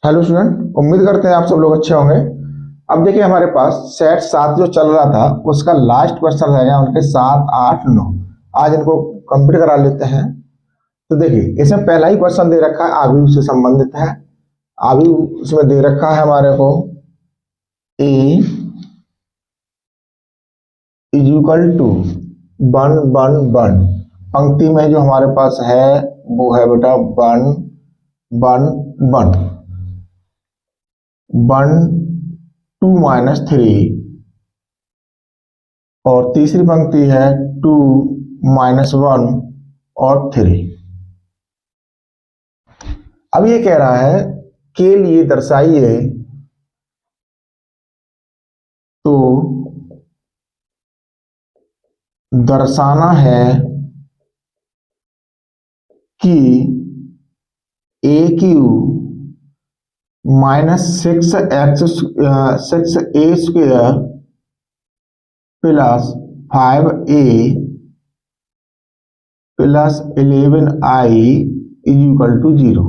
Hello student, उम्मीद करते हैं आप सब लोग अच्छे होंगे। अब देखिए हमारे पास सेट 7 जो चल रहा था उसका लास्ट क्वेश्चन रहेगा उनके 7, 8, 9। आज इनको कंप्लीट करा लेते हैं। तो देखिए इसमें पहला ही क्वेश्चन दे रखा है, आव्यूह से संबंधित है। आव्यूह उसमें दे रखा है हमारे को ए इज इक्वल टू 1 1 1। पंक्ति में जो हमारे पास है वो है बेटा 1 1 1 1 2 -3 और तीसरी पंक्ति है 2 -1 और 3। अब ये कह रहा है के लिए दर्शाइए तो दर्शाना है कि A cube -6a² plus 5a plus 11i is equal to 0।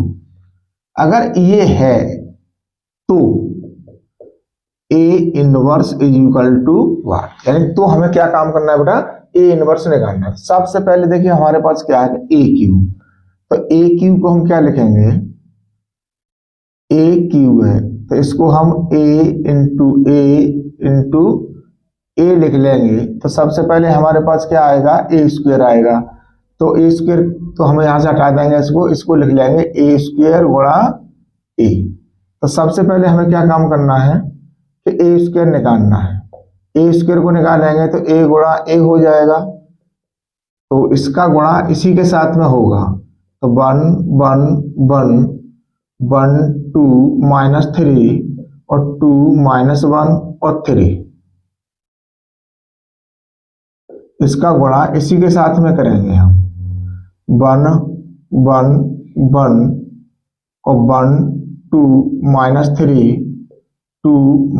अगर ये है तो A inverse is equal to what, यानी तो हमें क्या काम करना है बेटा, ए इनवर्स निकालना है। सबसे पहले देखिए हमारे पास क्या है, ए क्यू। तो ए क्यू को हम क्या लिखेंगे, ए क्यू है तो इसको हम इंटू ए लिख लेंगे। तो सबसे पहले हमारे पास क्या आएगा, ए स्क्वायर आएगा। तो ए स्क्वायर तो हम यहां से हटा देंगे, इसको लिख लेंगे ए स्क्वायर गुणा ए। तो सबसे पहले हमें क्या काम करना है कि ए स्क्वायर निकालना है। ए स्क्वायर को निकालेंगे तो ए गुणा ए हो जाएगा, तो इसका गुणा इसी के साथ में होगा। तो 1 1 1 1 2 -3 और 2 -1 और 3, इसका गुणा इसी के साथ में करेंगे हम। 1 1 1 और 1 2 -3 2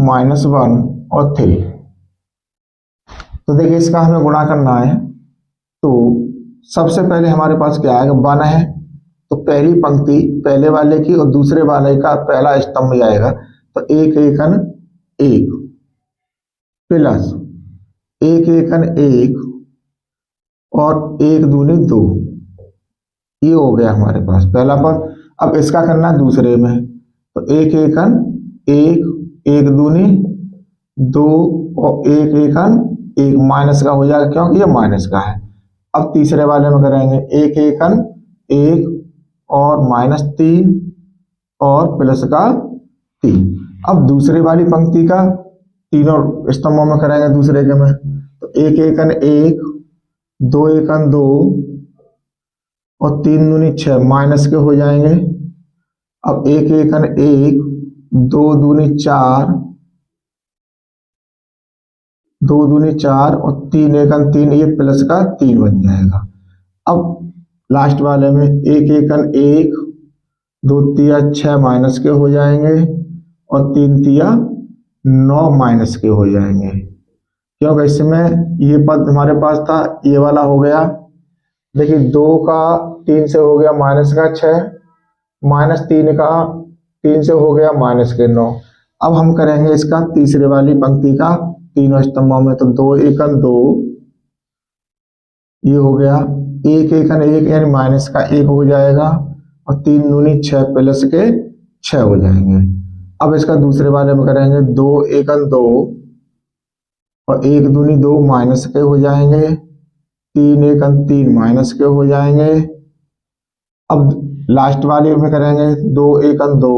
-1 और 3। तो देखिए इसका हमें गुणा करना है। तो सबसे पहले हमारे पास क्या आएगा, 1 है तो पहली पंक्ति पहले वाले की और दूसरे वाले का पहला स्तंभ जाएगा। तो 1 एकन 1 प्लस 1 एकन 1 और 1 दूनी 2, ये हो गया हमारे पास पहला पद। अब इसका करना है दूसरे में। तो 1 एकन 1 1 दूनी 2 और 1 एकन 1 माइनस का हो जाएगा क्योंकि ये माइनस का है। अब तीसरे वाले में करेंगे 1 एकन 1 और -3 और प्लस का 3। अब दूसरी वाली पंक्ति का तीनों स्तंभों में करेंगे दूसरे के में। तो 1 एकन 1 2 एकन 2 और 3 दूनी 6 माइनस के हो जाएंगे। अब 1 एकन 1 2 दूनी 4 2 दूनी 4 और 3 एकन 3, ये प्लस का 3 बन जाएगा। अब लास्ट वाले में 1 एकन 1 2 तिया 6 माइनस के हो जाएंगे और 3 तिया 9 माइनस के हो जाएंगे, क्योंकि इसमें ये पद हमारे पास था, ये वाला हो गया। देखिए 2 का 3 से हो गया माइनस का 6, -3 का 3 से हो गया माइनस के 9। अब हम करेंगे इसका तीसरे वाली पंक्ति का तीनों स्तंभों में। तो 2 एकन 2, ये हो गया 1 एकन 1 यानी माइनस का 1 हो जाएगा और 3 दूनी 6 प्लस के 6 हो जाएंगे। अब इसका दूसरे वाले में करेंगे 2 एकन 2 और 1 दूनी 2 माइनस के हो जाएंगे, 3 एकन 3 माइनस के हो जाएंगे। अब लास्ट वाले में करेंगे 2 एकन 2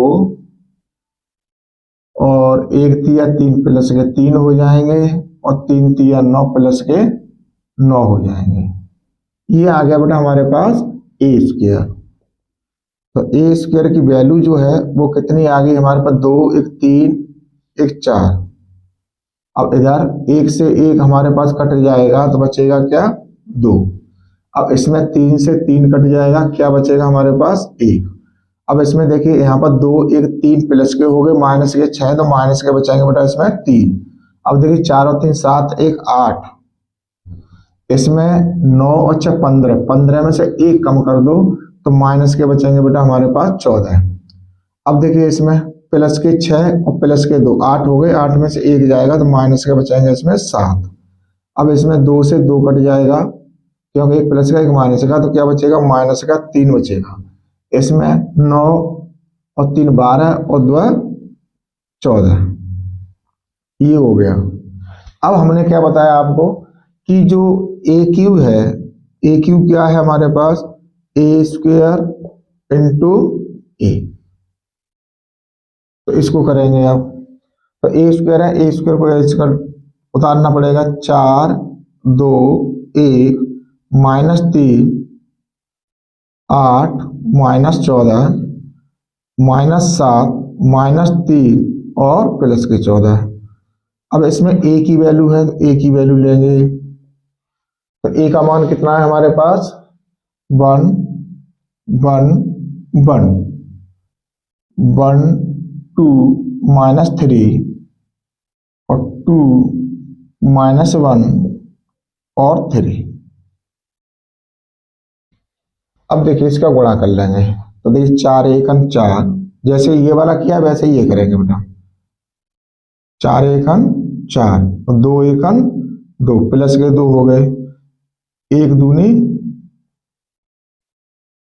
और 1 तिया 3 प्लस के 3 हो जाएंगे और 3 तिया 9 प्लस के 9 हो जाएंगे। ये आ गया बेटा हमारे पास ए स्क्वायर। तो ए स्क्वायर की वैल्यू जो है वो कितनी आ गई हमारे पास, 2 1 3 1 4। अब इधर 1 से 1 हमारे पास कट जाएगा तो बचेगा क्या, 2। अब इसमें 3 से 3 कट जाएगा, क्या बचेगा हमारे पास 1। अब इसमें देखिए यहाँ पर 2 1 3 प्लस के हो गए, माइनस के 6 तो माइनस के बचाएंगे बेटा इसमें 3। अब देखिए 4 और 3 7 1 8, इसमें 9 और 6 15, 15 में से 1 कम कर दो तो माइनस के बचेंगे बेटा हमारे पास 14। अब देखिए इसमें प्लस के 6 और प्लस के 2 8 हो गए, 8 में से 1 जाएगा तो माइनस के बचाएंगे इसमें 7। अब इसमें 2 से 2 कट जाएगा क्योंकि एक प्लस का एक माइनस का, तो क्या बचेगा माइनस का 3 बचेगा। इसमें 9 और 3 12 और 2 14, ये हो गया। अब हमने क्या बताया आपको कि जो ए क्यू है, ए क्यू क्या है हमारे पास, ए स्क्वेयर इंटू ए, तो इसको करेंगे आप। तो ए स्क्वायर है, ए स्क्वायर को इसका उतारना पड़ेगा, 4 2 1 -3 8 -14 -7 -3 और प्लस के 14। अब इसमें ए की वैल्यू है तो ए की वैल्यू लेंगे, तो ए का मान कितना है हमारे पास 1 1 1 1 2 -3 और 2 -1 और 3। अब देखिए इसका गुणा कर लेंगे, तो देखिए 4 एकन 4, जैसे ये वाला किया वैसे ही ये करेंगे बेटा। 4 एकन 4 और 2 एकन 2, प्लस के 2 हो गए, 1 दूनी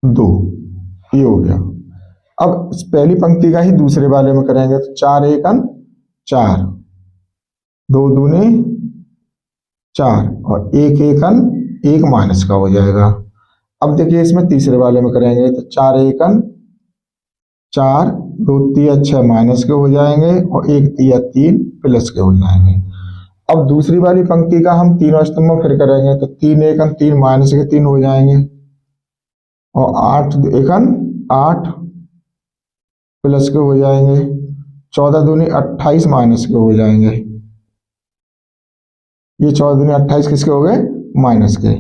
2, ये हो गया। अब इस पहली पंक्ति का ही दूसरे वाले में करेंगे, तो 4 एकन 4, 2 दूनी 4 और 1 एकन 1 माइनस का हो जाएगा। अब देखिए इसमें तीसरे वाले में करेंगे, तो 4 एकन 4, 2 तिया 6 माइनस के हो जाएंगे और 1 तिया 3 प्लस के हो जाएंगे। अब दूसरी वाली पंक्ति का हम तीनों स्तंभ में फिर करेंगे, तो 3 एकन 3 माइनस के 3 हो जाएंगे और 8 एकन 8 प्लस के हो जाएंगे, 14 दूनी 28 माइनस के हो जाएंगे। ये 14 दूनी 28 किसके हो गए, माइनस के।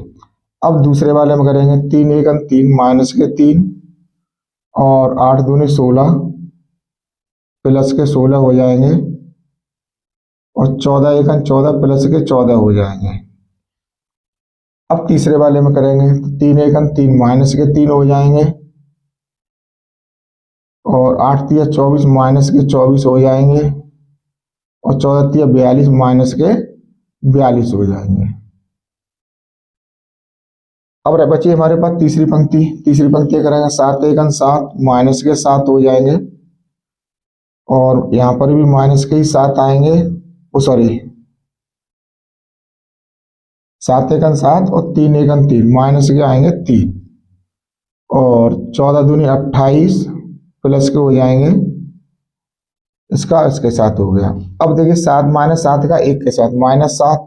अब दूसरे वाले में करेंगे, 3 एकन 3 माइनस के 3 और 8 दूनी 16 प्लस के 16 हो जाएंगे और 14 एकन 14 प्लस के 14 हो जाएंगे। अब तीसरे वाले में करेंगे, तो 3 एकन 3 माइनस के 3 हो जाएंगे और 8 तिया 24 माइनस के 24 हो जाएंगे और 14 तिया 42 माइनस के 42 हो जाएंगे। अब बची हमारे पास तीसरी पंक्ति, तीसरी पंक्ति करेंगे, 7 एकन 7 माइनस के 7 हो जाएंगे और यहां पर भी माइनस के ही 7 आएंगे, ओ सॉरी 7 एकन 7 और 3 एकन 3 माइनस के आएंगे 3 और 14 दूनी 28 प्लस के हो जाएंगे, इसका इसके साथ हो गया। अब देखिए 7 -7 का 1 के साथ -7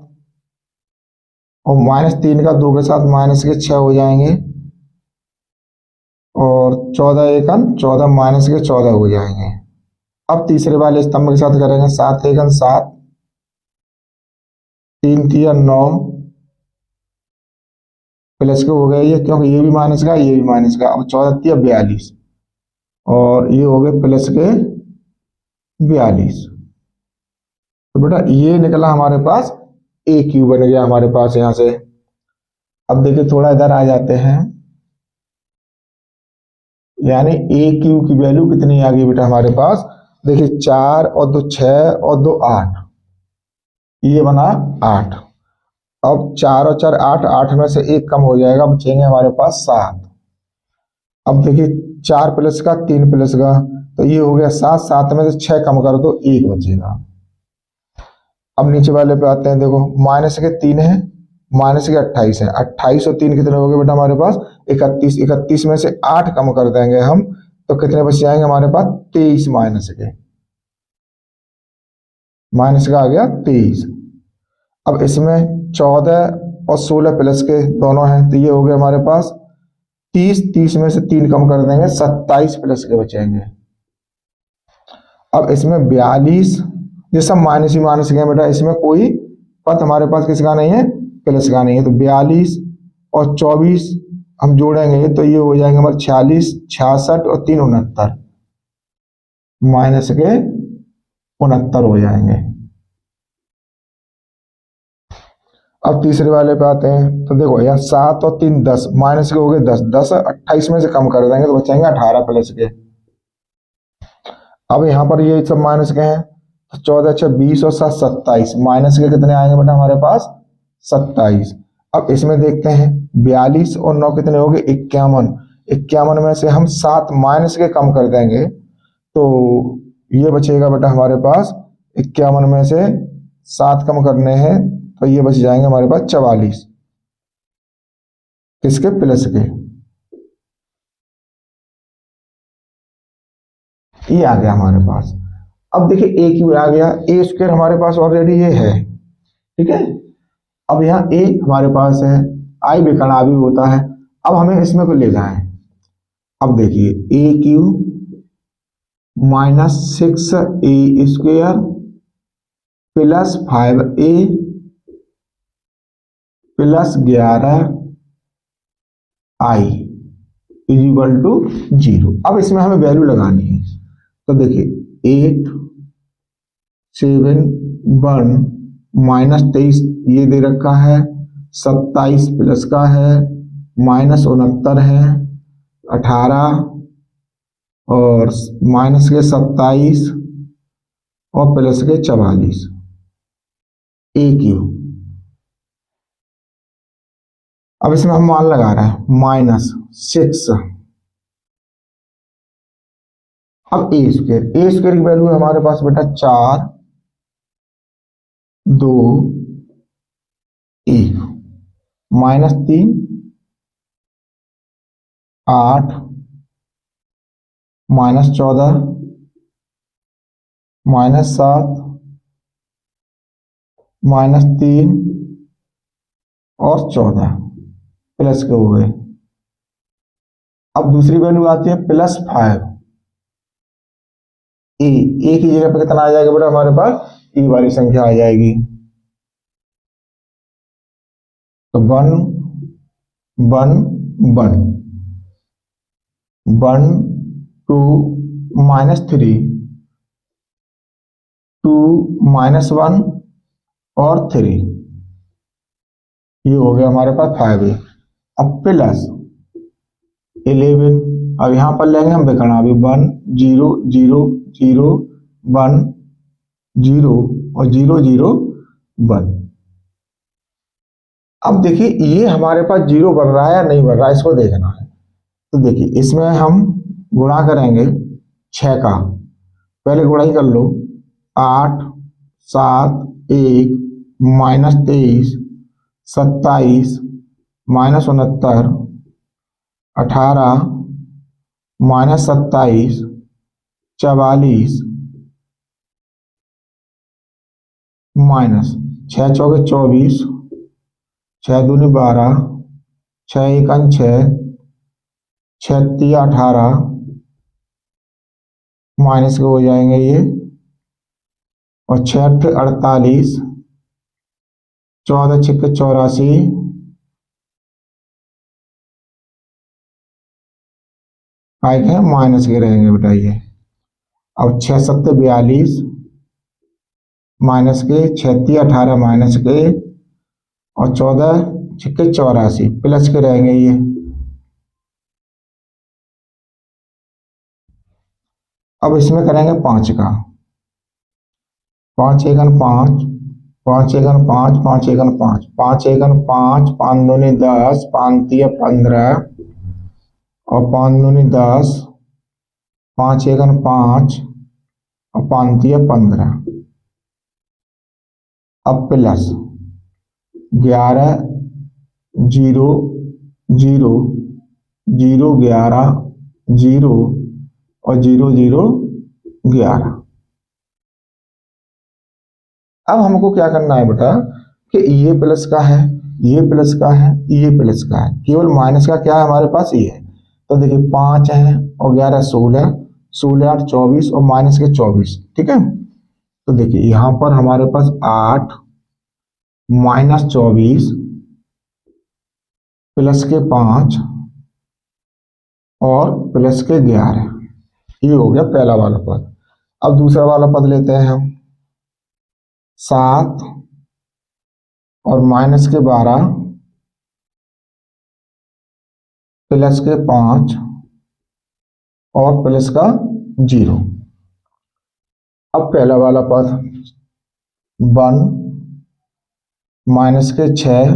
और -3 का 2 के साथ माइनस के 6 हो जाएंगे और 14 एकन 14 माइनस के 14 हो जाएंगे। अब तीसरे वाले स्तंभ के साथ करेंगे, 7 एकन 7 3 तिया 9 प्लस के हो गए ये, क्योंकि ये भी माइनस का ये भी माइनस का। अब 14 तिया 42 और ये हो गए प्लस के 42। तो बेटा ये निकला हमारे पास ए क्यू बन गया हमारे पास यहां से। अब देखिए थोड़ा इधर आ जाते हैं, यानी ए क्यू की वैल्यू कितनी आ गई बेटा हमारे पास, देखिए 4 और 2 6 और 2 8, ये बना 8। अब 4 और 4 8, 8 में से 1 कम हो जाएगा, बचेंगे हमारे पास 7। अब देखिए 4 प्लस का 3 प्लस का, तो ये हो गया 7, 7 में से 6 कम कर दो 1 बचेगा। अब नीचे वाले पे आते हैं, देखो माइनस के 3 है, माइनस के 28 है, 28 और 3 कितने हो गए बेटा हमारे पास 31, 31 में से 8 कम कर देंगे हम, तो कितने बच जाएंगे हमारे पास 23 माइनस के, माइनस का आ गया 23। अब इसमें 14 और 16 प्लस के दोनों हैं, तो ये हो गए हमारे पास 30, 30 में से 3 कम कर देंगे 27 प्लस के बचेंगे। अब इसमें 42, ये सब माइनस ही माइनस के बेटा, इसमें कोई पद हमारे पास किसका नहीं है, प्लस का नहीं है, तो 42 और 24 हम जोड़ेंगे तो ये हो जाएंगे हमारे 46, 66 और 3 69, माइनस के 69 हो जाएंगे। अब तीसरे वाले पे आते हैं, तो देखो यहाँ 7 और 3 10, माइनस के हो गए 10, 10 28 में से कम कर देंगे तो बचेंगे 18 प्लस के। अब यहाँ पर ये सब माइनस के हैं, तो 14 6 20 और 7 27, माइनस के कितने आएंगे बेटा हमारे पास 27। अब इसमें देखते हैं 42 और 9 कितने हो गए 51, 51 में से हम 7 माइनस के कम कर देंगे तो ये बचेगा बेटा हमारे पास 51 में से 7 कम करने हैं तो ये बच जाएंगे हमारे पास 44, किसके प्लस के। ये आ गया हमारे पास। अब देखिए ए क्यू आ गया, ए स्क्वायर हमारे पास ऑलरेडी ये है, ठीक है। अब यहाँ ए हमारे पास है, आई विकर्ण भी होता है, अब हमें इसमें को ले जाए। अब देखिए A cube minus 6 A square plus 5 A plus 11 I is equal to 0। अब इसमें हमें वैल्यू लगानी है, तो देखिए 8 7 1 माइनस 23 ये दे रखा है, 27 प्लस का है, माइनस 69 है, 18 और माइनस के 27 और प्लस के 44 ए क्यू। अब इसमें हम मान लगा रहे हैं -6। अब ए स्क्वायर की वैल्यू है हमारे पास बेटा 4 2 1 -3 8 -14 -7 -3 और 14 प्लस के हो गए। अब दूसरी वैल्यू आती है +5 ए की जगह पे कितना आ जाएगा बेटा हमारे पास ए वाली संख्या आ जाएगी, तो 1 1 1 1 2 -3 2 -1 और 3, ये हो गया हमारे पास 5a। अब प्लस 11, अब यहां पर लेंगे हम विकर्ण अभी 1 0 0 0 1 0 और 0 0 1। अब देखिए ये हमारे पास 0 बन रहा है या नहीं बन रहा है इसको देखना है, तो देखिए इसमें हम गुणा करेंगे 6 का, पहले गुणा ही कर लो, 8 7 1 -23 27 -69 18 -27 44 -6 चौके 24 6 दूनी 12 6 1 6 6 3 18 माइनस के हो जाएंगे ये, और 6 8 48 14 6 84 आए के माइनस के रहेंगे बेटा ये। अब 6 7 42 माइनस के, 6 3 18 माइनस के, और 14 6 84 प्लस के रहेंगे ये। अब इसमें करेंगे 5 का, 5 1 5 5 1 5 5 1 5 5 1 5 5 दूनी 10 5 3 15 और 5 दूनी 10 5 1 5 और 5 3 15। अब प्लस 11 0 0 0 11 0 और 0 0 11। अब हमको क्या करना है बेटा कि ये प्लस का है, ये प्लस का है, ये प्लस का है, केवल माइनस का क्या है हमारे पास ये है। तो देखिए 5 है और 11 16 16 8 24 और माइनस के 24, ठीक है। तो देखिए यहां पर हमारे पास 8 -24 प्लस के 5 और प्लस के 11, ये हो गया पहला वाला पद। अब दूसरा वाला पद लेते हैं हम, 7 और माइनस के 12 प्लस के 5 और प्लस का 0। अब पहला वाला पद 1 माइनस के 6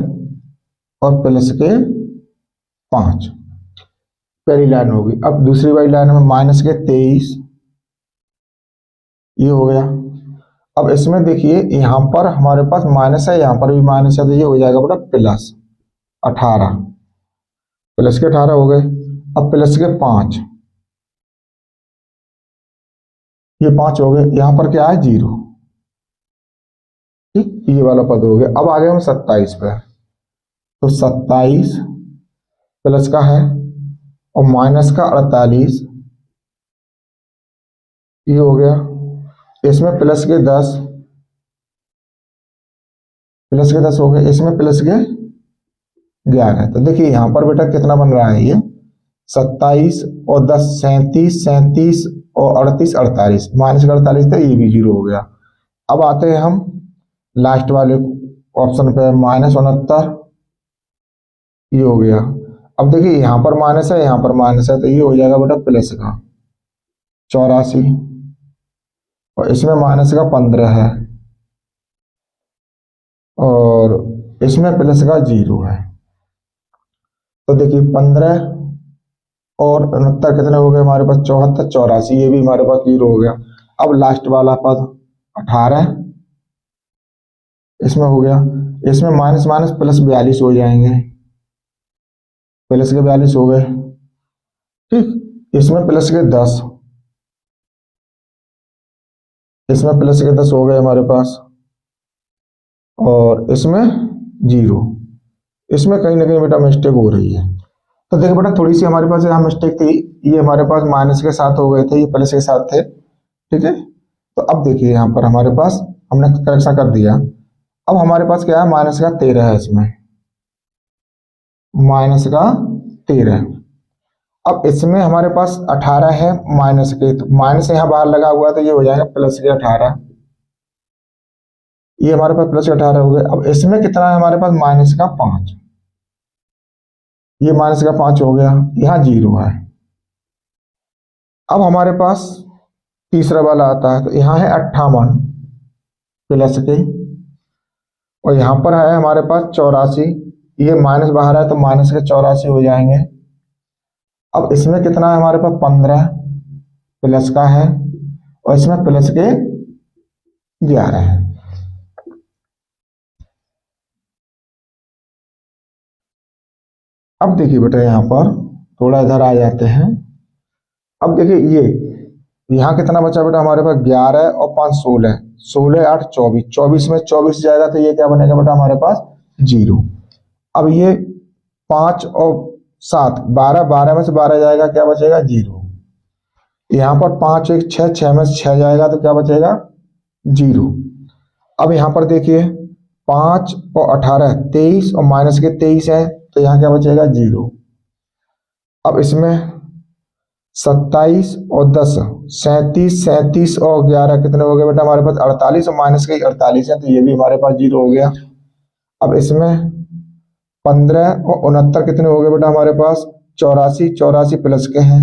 और प्लस के 5, पहली लाइन होगी। अब दूसरी वाली लाइन में माइनस के 23, ये हो गया। अब इसमें देखिए यहां पर हमारे पास माइनस है, यहां पर भी माइनस है, तो ये हो जाएगा बेटा प्लस 18, प्लस के 18 हो गए। अब प्लस के 5, ये 5 हो गए, यहां पर क्या है 0, ठीक, ये वाला पद हो गया। अब आ गए हम 27 पे, तो 27 प्लस का है और माइनस का 48, ये हो गया। इसमें प्लस के 10, प्लस के 10 हो गए, इसमें प्लस के 11। तो देखिए यहां पर बेटा कितना बन रहा है, ये 27 और 10 37, 37 और 38 48, माइनस का 48 था, ये भी 0 हो गया। अब आते हैं हम लास्ट वाले ऑप्शन पे, -69, ये हो गया। अब देखिए यहां पर माइनस है, यहां पर माइनस है, तो ये हो जाएगा बेटा प्लस का 84 और इसमें माइनस का 15 है और इसमें प्लस का 0 है। तो देखिए 15 और 69 कितने हो गए हमारे पास, 74, 84, ये भी हमारे पास 0 हो गया। अब लास्ट वाला पद 18, इसमें हो गया, इसमें माइनस माइनस प्लस 42 हो जाएंगे, प्लस के 42 हो गए, ठीक। इसमें प्लस के 10, इसमें प्लस के 10 हो गए हमारे पास और इसमें 0। इसमें कहीं ना कहीं बेटा मिस्टेक हो रही है। तो देखो बेटा थोड़ी सी हमारे पास यहाँ मिस्टेक थी, ये हमारे पास माइनस के साथ हो गए थे, ये प्लस के साथ थे, ठीक है। तो अब देखिए यहाँ पर हमारे पास हमने करेक्शन कर दिया। अब हमारे पास क्या है, माइनस का 13 है, इसमें माइनस का 13। अब इसमें हमारे पास 18 है माइनस के, तो माइनस यहाँ बाहर लगा हुआ है, तो ये हो जाएगा प्लस के 18, ये हमारे पास प्लस के 18 हो गए। अब इसमें कितना है हमारे पास, माइनस का 5, ये माइनस का 5 हो गया, यहाँ 0 है। अब हमारे पास तीसरा वाला आता है, तो यहाँ है 58 प्लस के और यहाँ पर है हमारे पास 84, ये माइनस बाहर है तो माइनस के 84 हो जाएंगे। अब इसमें कितना है हमारे पास, 15 प्लस का है और इसमें प्लस के 11 है। अब देखिए बेटा यहाँ पर थोड़ा इधर आ जाते हैं। अब देखिए ये यहाँ कितना बचा बेटा हमारे पास, 11 और 5 16, 16 8 24, 24 में 24 जाएगा तो ये क्या बनेगा बेटा हमारे पास 0। अब ये 5 और 7 12, 12 में से 12 जाएगा, क्या बचेगा 0। यहाँ पर 5 1 6, 6 में से 6 जाएगा तो क्या बचेगा 0। अब यहाँ पर देखिए 5 और 18 23 और माइनस के 23 है, तो यहाँ क्या बचेगा 0। अब इसमें 27 और 10 37, 37 और 11 कितने हो गए बेटा हमारे पास 48 और माइनस के 48 है, तो ये भी हमारे पास 0 हो गया। अब इसमें 15 और 69 कितने हो गए बेटा हमारे पास 84, 84 प्लस के हैं,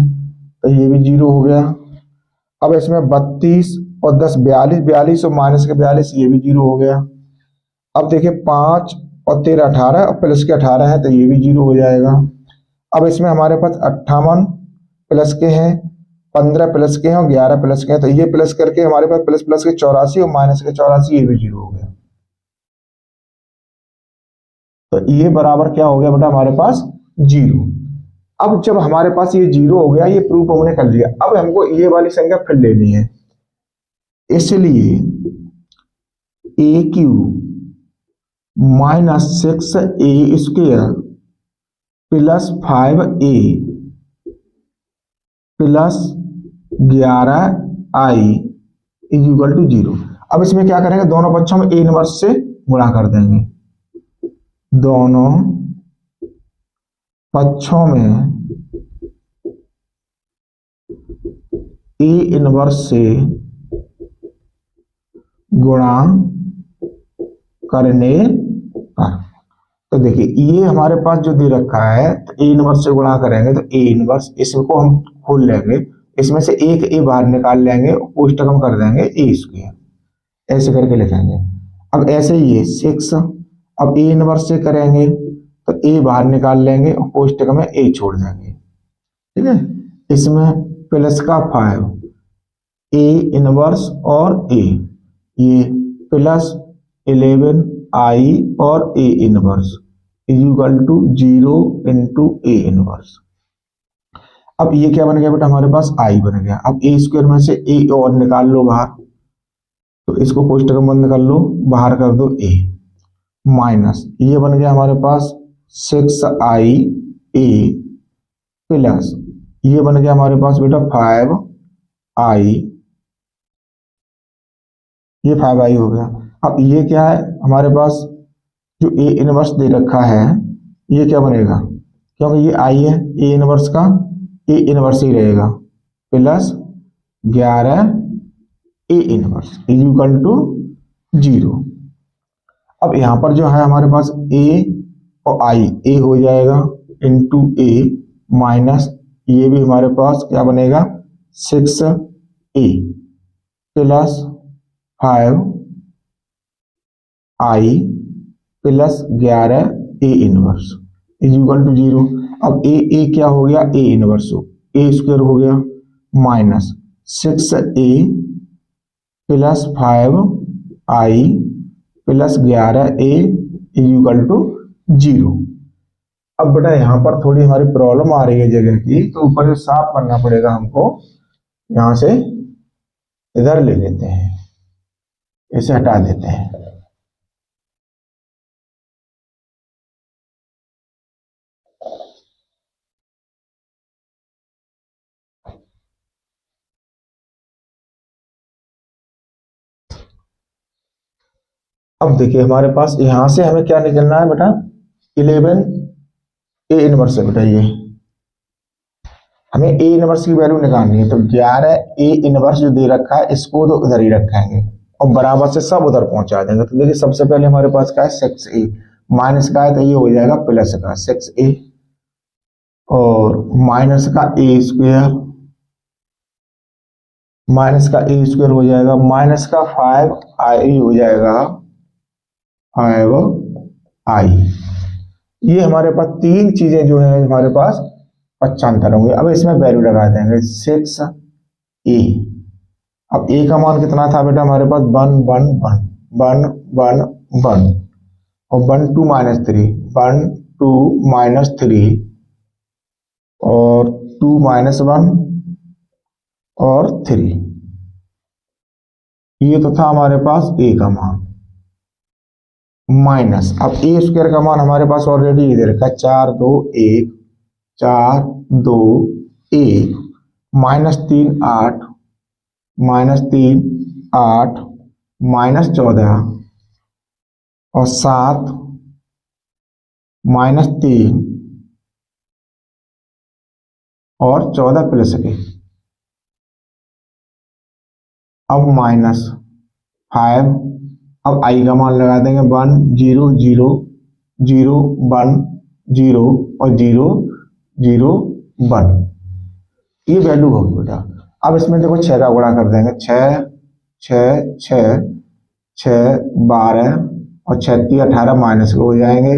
तो ये भी 0 हो गया। अब इसमें 32 और 10 42, 42 और माइनस के 42, ये भी 0 हो गया। अब देखिए 5 और 13 18 और प्लस के 18 है, तो ये भी 0 हो जाएगा। अब इसमें हमारे पास 58 प्लस के हैं, 15 प्लस के हैं और 11 प्लस के हैं, तो ये प्लस करके हमारे पास प्लस प्लस के 84 और माइनस के 84, ये भी 0 हो गया। तो ये बराबर क्या हो गया बेटा हमारे पास 0। अब जब हमारे पास ये 0 हो गया, ये प्रूफ हमने कर लिया। अब हमको ये वाली संख्या फिर लेनी है, इसलिए ए cube -6a² plus 5a plus 11i = 0। अब इसमें क्या करेंगे, दोनों पक्षों में a इनवर्स से गुणा कर देंगे, दोनों पक्षों में a इनवर्स से गुणा करने पर। तो देखिए ये हमारे पास जो दे रखा है, तो ए इनवर्स से गुणा करेंगे तो ए इनवर्स, इसको हम खोल लेंगे, इसमें से एक ए बाहर निकाल लेंगे, कोष्टक में कर देंगे ए स्क्वायर, ऐसे करके लिखेंगे। अब ऐसे ही है 6, अब ए इनवर्स से करेंगे तो ए बाहर निकाल लेंगे और कोष्टक में ए छोड़ देंगे, ठीक है। इसमें प्लस का 5 ए इनवर्स और ए, ये प्लस 11 आई और A inverse is equal to 0 into A inverse. अब ये क्या बन गया बेटा, हमारे पास आई बन गया। अब ए स्क्वायर में से ए और निकाल लो बाहर, तो इसको कोष्टक में बंद कर लो, बाहर कर दो ए, माइनस ये बन गया हमारे पास 6i ए प्लस ये बन गया हमारे पास बेटा 5i, ये 5i हो गया। अब ये क्या है हमारे पास, जो ए इनवर्स दे रखा है ये क्या बनेगा, क्योंकि ये आई है, ए इनवर्स का ए इनवर्स ही रहेगा, plus 11 A inverse is equal to 0। अब यहाँ पर जो है हमारे पास ए और आई, ए हो जाएगा इंटू ए माइनस ये भी हमारे पास क्या बनेगा 6a plus 5i plus 11 A inverse is equal to 0। अब ए क्या हो गया, ए इनवर्स हो, ए स्क्वायर हो गया minus 6a plus 5i plus 11a is equal to 0। अब बेटा यहाँ पर थोड़ी हमारी प्रॉब्लम आ रही है जगह की, तो ऊपर से साफ करना पड़ेगा हमको। यहाँ से इधर ले लेते हैं, इसे हटा देते हैं। अब देखिए हमारे पास यहां से हमें क्या निकलना है बेटा, 11 ए इनवर्स है बेटा, ये हमें ए इनवर्स की वैल्यू निकालनी है। तो 11 ए इनवर्स जो दे रखा है इसको तो उधर ही रखेंगे और बराबर से सब उधर पहुंचा देंगे। तो देखिए सबसे पहले हमारे पास क्या है 6a, माइनस का है तो ये हो जाएगा प्लस का 6a और माइनस का ए स्क्वायर, माइनस का ए स्क्वायर हो जाएगा, माइनस का 5i हो जाएगा 5i। ये हमारे पास तीन चीजें जो है हमारे पास 75 होंगे। अब इसमें वैल्यू लगा देंगे 6a। अब a का मान कितना था बेटा हमारे पास 1 1 1 1 1 1 और 1 2 माइनस 3 1 2 माइनस 3 और 2 माइनस 1 और 3, ये तो था हमारे पास a का मान माइनस। अब ए स्क्वायर का मान हमारे पास ऑलरेडी इधर रखा 4 2 1 4 2 1 माइनस 3 8 माइनस 3 8 माइनस 14 और 7 माइनस 3 और 14 प्लस 1। अब माइनस 5। अब आई का मान लगा देंगे 1 0 0 0 1 0 और 0 0 1, ये वैल्यू होगी बेटा। अब इसमें देखो 6 का गुणा कर देंगे, 6 6 6 6 12 और 6 3 18 माइनस के हो जाएंगे।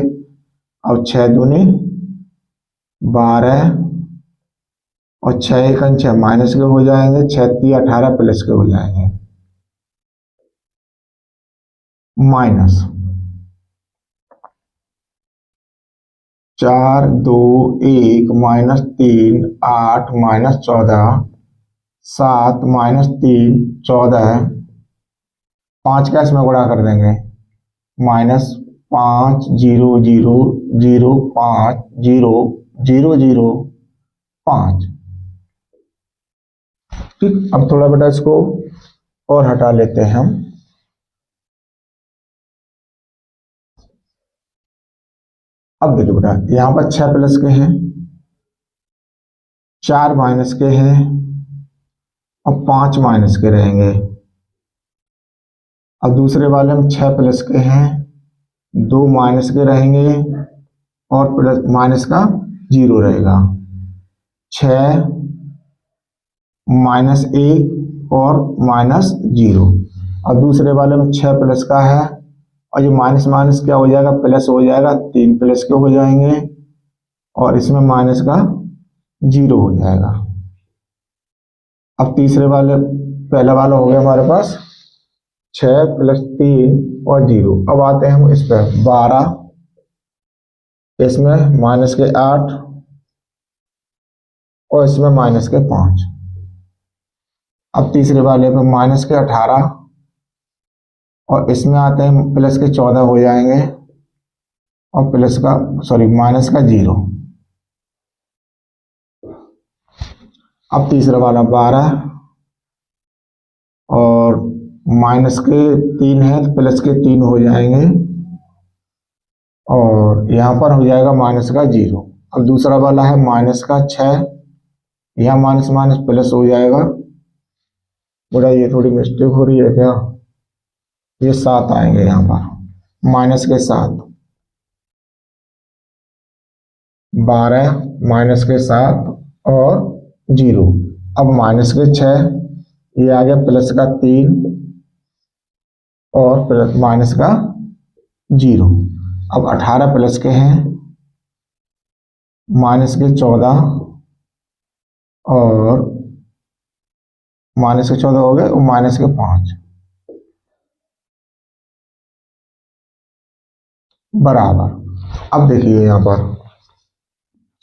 अब 6 दूनी 12 और 6 1 6 माइनस के हो जाएंगे, 6 3 18 प्लस के हो जाएंगे माइनस 4 2 1 माइनस 3 8 माइनस 14 7 माइनस 3 14 5 का इसमें गुणा कर देंगे माइनस 5 0 0 0 5 0 0 0 5। ठीक, अब थोड़ा बेटा इसको और हटा लेते हैं हम। अब देखिए बेटा यहां पर 6 प्लस के हैं, 4 माइनस के हैं और 5 माइनस के रहेंगे। अब दूसरे वाले में 6 प्लस के हैं, 2 माइनस के रहेंगे और प्लस माइनस का 0 रहेगा। 6 -1 और -0। और दूसरे वाले में 6 प्लस का है, और ये माइनस माइनस क्या हो जाएगा, प्लस हो जाएगा, 3 प्लस के हो जाएंगे, और इसमें माइनस का 0 हो जाएगा। अब तीसरे वाले, पहला वाला हो गया हमारे पास 6 + 3 और 0। अब आते हैं हम इस पर 12, इसमें -8 और इसमें -5। अब तीसरे वाले पे -18 और इसमें आते हैं +14 हो जाएंगे, और -0। अब तीसरा वाला 12 और -3 है तो +3 हो जाएंगे, और यहाँ पर हो जाएगा -0। अब दूसरा वाला है -6, यहाँ माइनस माइनस प्लस हो जाएगा। बोला ये थोड़ी मिस्टेक हो रही है क्या, ये 7 आएंगे यहाँ पर, -7, 12 -7 और 0। अब -6, ये आ गया +3 और -0। अब 18 प्लस के हैं, -14 और -14 हो गए, और -5 बराबर। अब देखिए यहाँ पर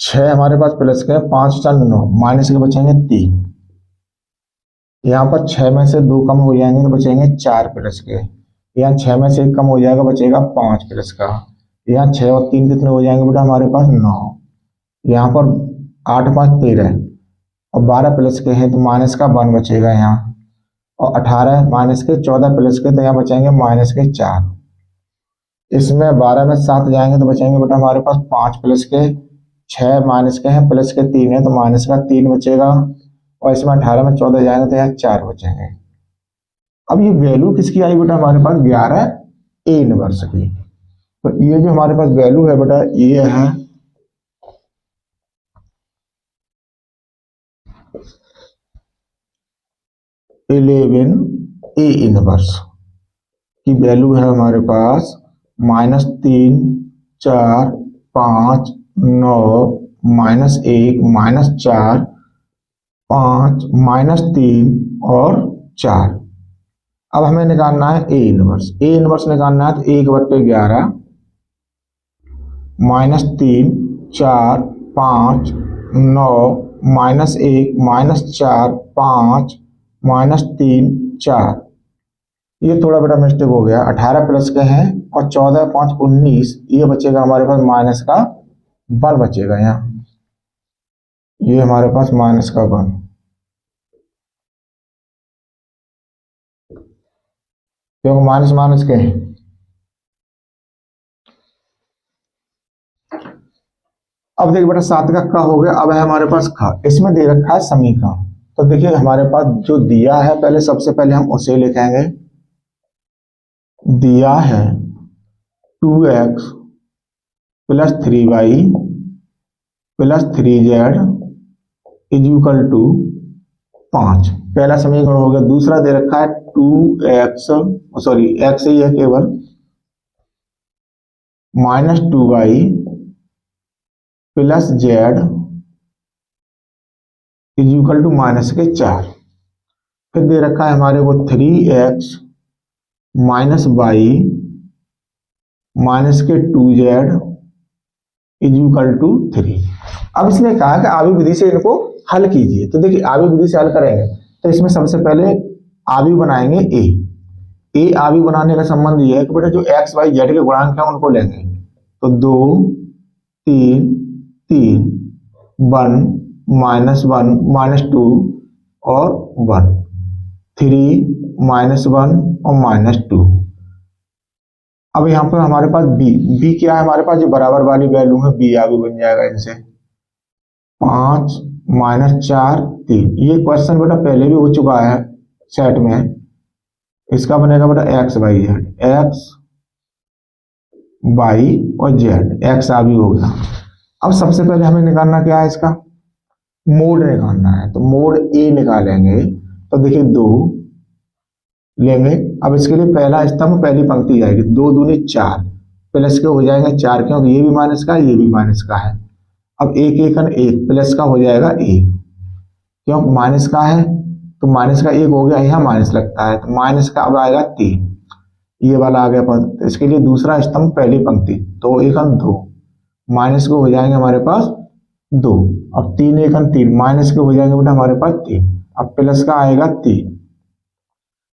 6 हमारे पास प्लस के, 5 4 9, माइनस के बचेंगे 3। यहाँ पर 6 में से 2 कम हो जाएंगे तो बचेंगे 4 प्लस के। यहाँ 6 में से 1 कम हो जाएगा, बचेगा 5 प्लस का। यहाँ 6 और 3 कितने हो जाएंगे बेटा हमारे पास 9। यहाँ पर 8 5 13 और 12 प्लस के हैं तो -1 बचेगा यहाँ, और 18 माइनस के 14 प्लस के तो यहाँ बचेंगे -4। इसमें 12 में 7 जाएंगे तो बचेंगे बेटा हमारे पास 5 प्लस के, 6 माइनस के हैं, प्लस के 3 है तो -3 बचेगा, और इसमें 18 में 14 जाएंगे तो यहाँ 4 बचेंगे। अब ये वैल्यू किसकी आई बेटा हमारे पास 11 A इनवर्स की। तो ये जो हमारे पास वैल्यू है बेटा ये है 11 A इनवर्स की वैल्यू है हमारे पास -3 4 5 9 -1 -4 5 -3 और 4। अब हमें निकालना है ए इनवर्स। ए इनवर्स निकालना है तो 1/11 -3 4 5 9 -1 -4 5 -3 4। ये थोड़ा बड़ा मिस्टेक हो गया, 18 प्लस के हैं और 14 5 19, ये बचेगा हमारे पास -1 बचेगा यहाँ, ये हमारे पास -1 क्योंकि माइनस माइनस के हैं। अब देखिए बेटा 7 का क हो गया, अब है हमारे पास ख। इसमें दे रखा है समीकरण। तो देखिए हमारे पास जो दिया है पहले सबसे पहले हम उसे लिखेंगे। दिया है 2x + 3y + 3z = 5। पहला समीकरण हो गया। दूसरा दे रखा है 2x, सॉरी x ही है केवल, -2y + z = -4। फिर दे रखा है हमारे को 3x - y - 2z = 3। अब इसने कहा कि आवी विधि से इनको हल कीजिए। तो देखिए आवी विधि से हल करेंगे तो इसमें सबसे पहले आवी बनाएंगे ए आवी बनाने का संबंध ये है कि बेटा जो x y z के गुणांक हैं उनको लेंगे। तो 2 3 3 1 -1 -2 और 1 3 -1 और -2। अब यहाँ पर हमारे पास b क्या है हमारे पास, जो बराबर वाली वैल्यू है b आगे बन जाएगा इनसे। 5 -4 3। ये क्वेश्चन बेटा पहले भी हो चुका है सेट में। इसका बनेगा बेटा x y और z, x आगे हो गया। अब सबसे पहले हमें निकालना क्या है इसका, मोड निकालना है तो मोड ए निकालेंगे तो देखिए 2 लेंगे। अब इसके लिए पहला स्तंभ पहली पंक्ति जाएगी, 2 दूनी 4 प्लस के हो जाएंगे 4 क्योंकि ये भी माइनस का है ये भी माइनस का है। अब एक एकन 1 प्लस का हो जाएगा 1 क्यों माइनस का है तो माइनस का 1 हो गया, यहाँ माइनस लगता है तो माइनस का अब आएगा 3, ये वाला आ गया पद। तो इसके लिए दूसरा स्तंभ पहली पंक्ति 2 एकन 2 माइनस के हो जाएंगे हमारे पास 2। अब 3 एकन 3 माइनस के हो जाएंगे बेटा हमारे पास 3, अब प्लस का आएगा 3।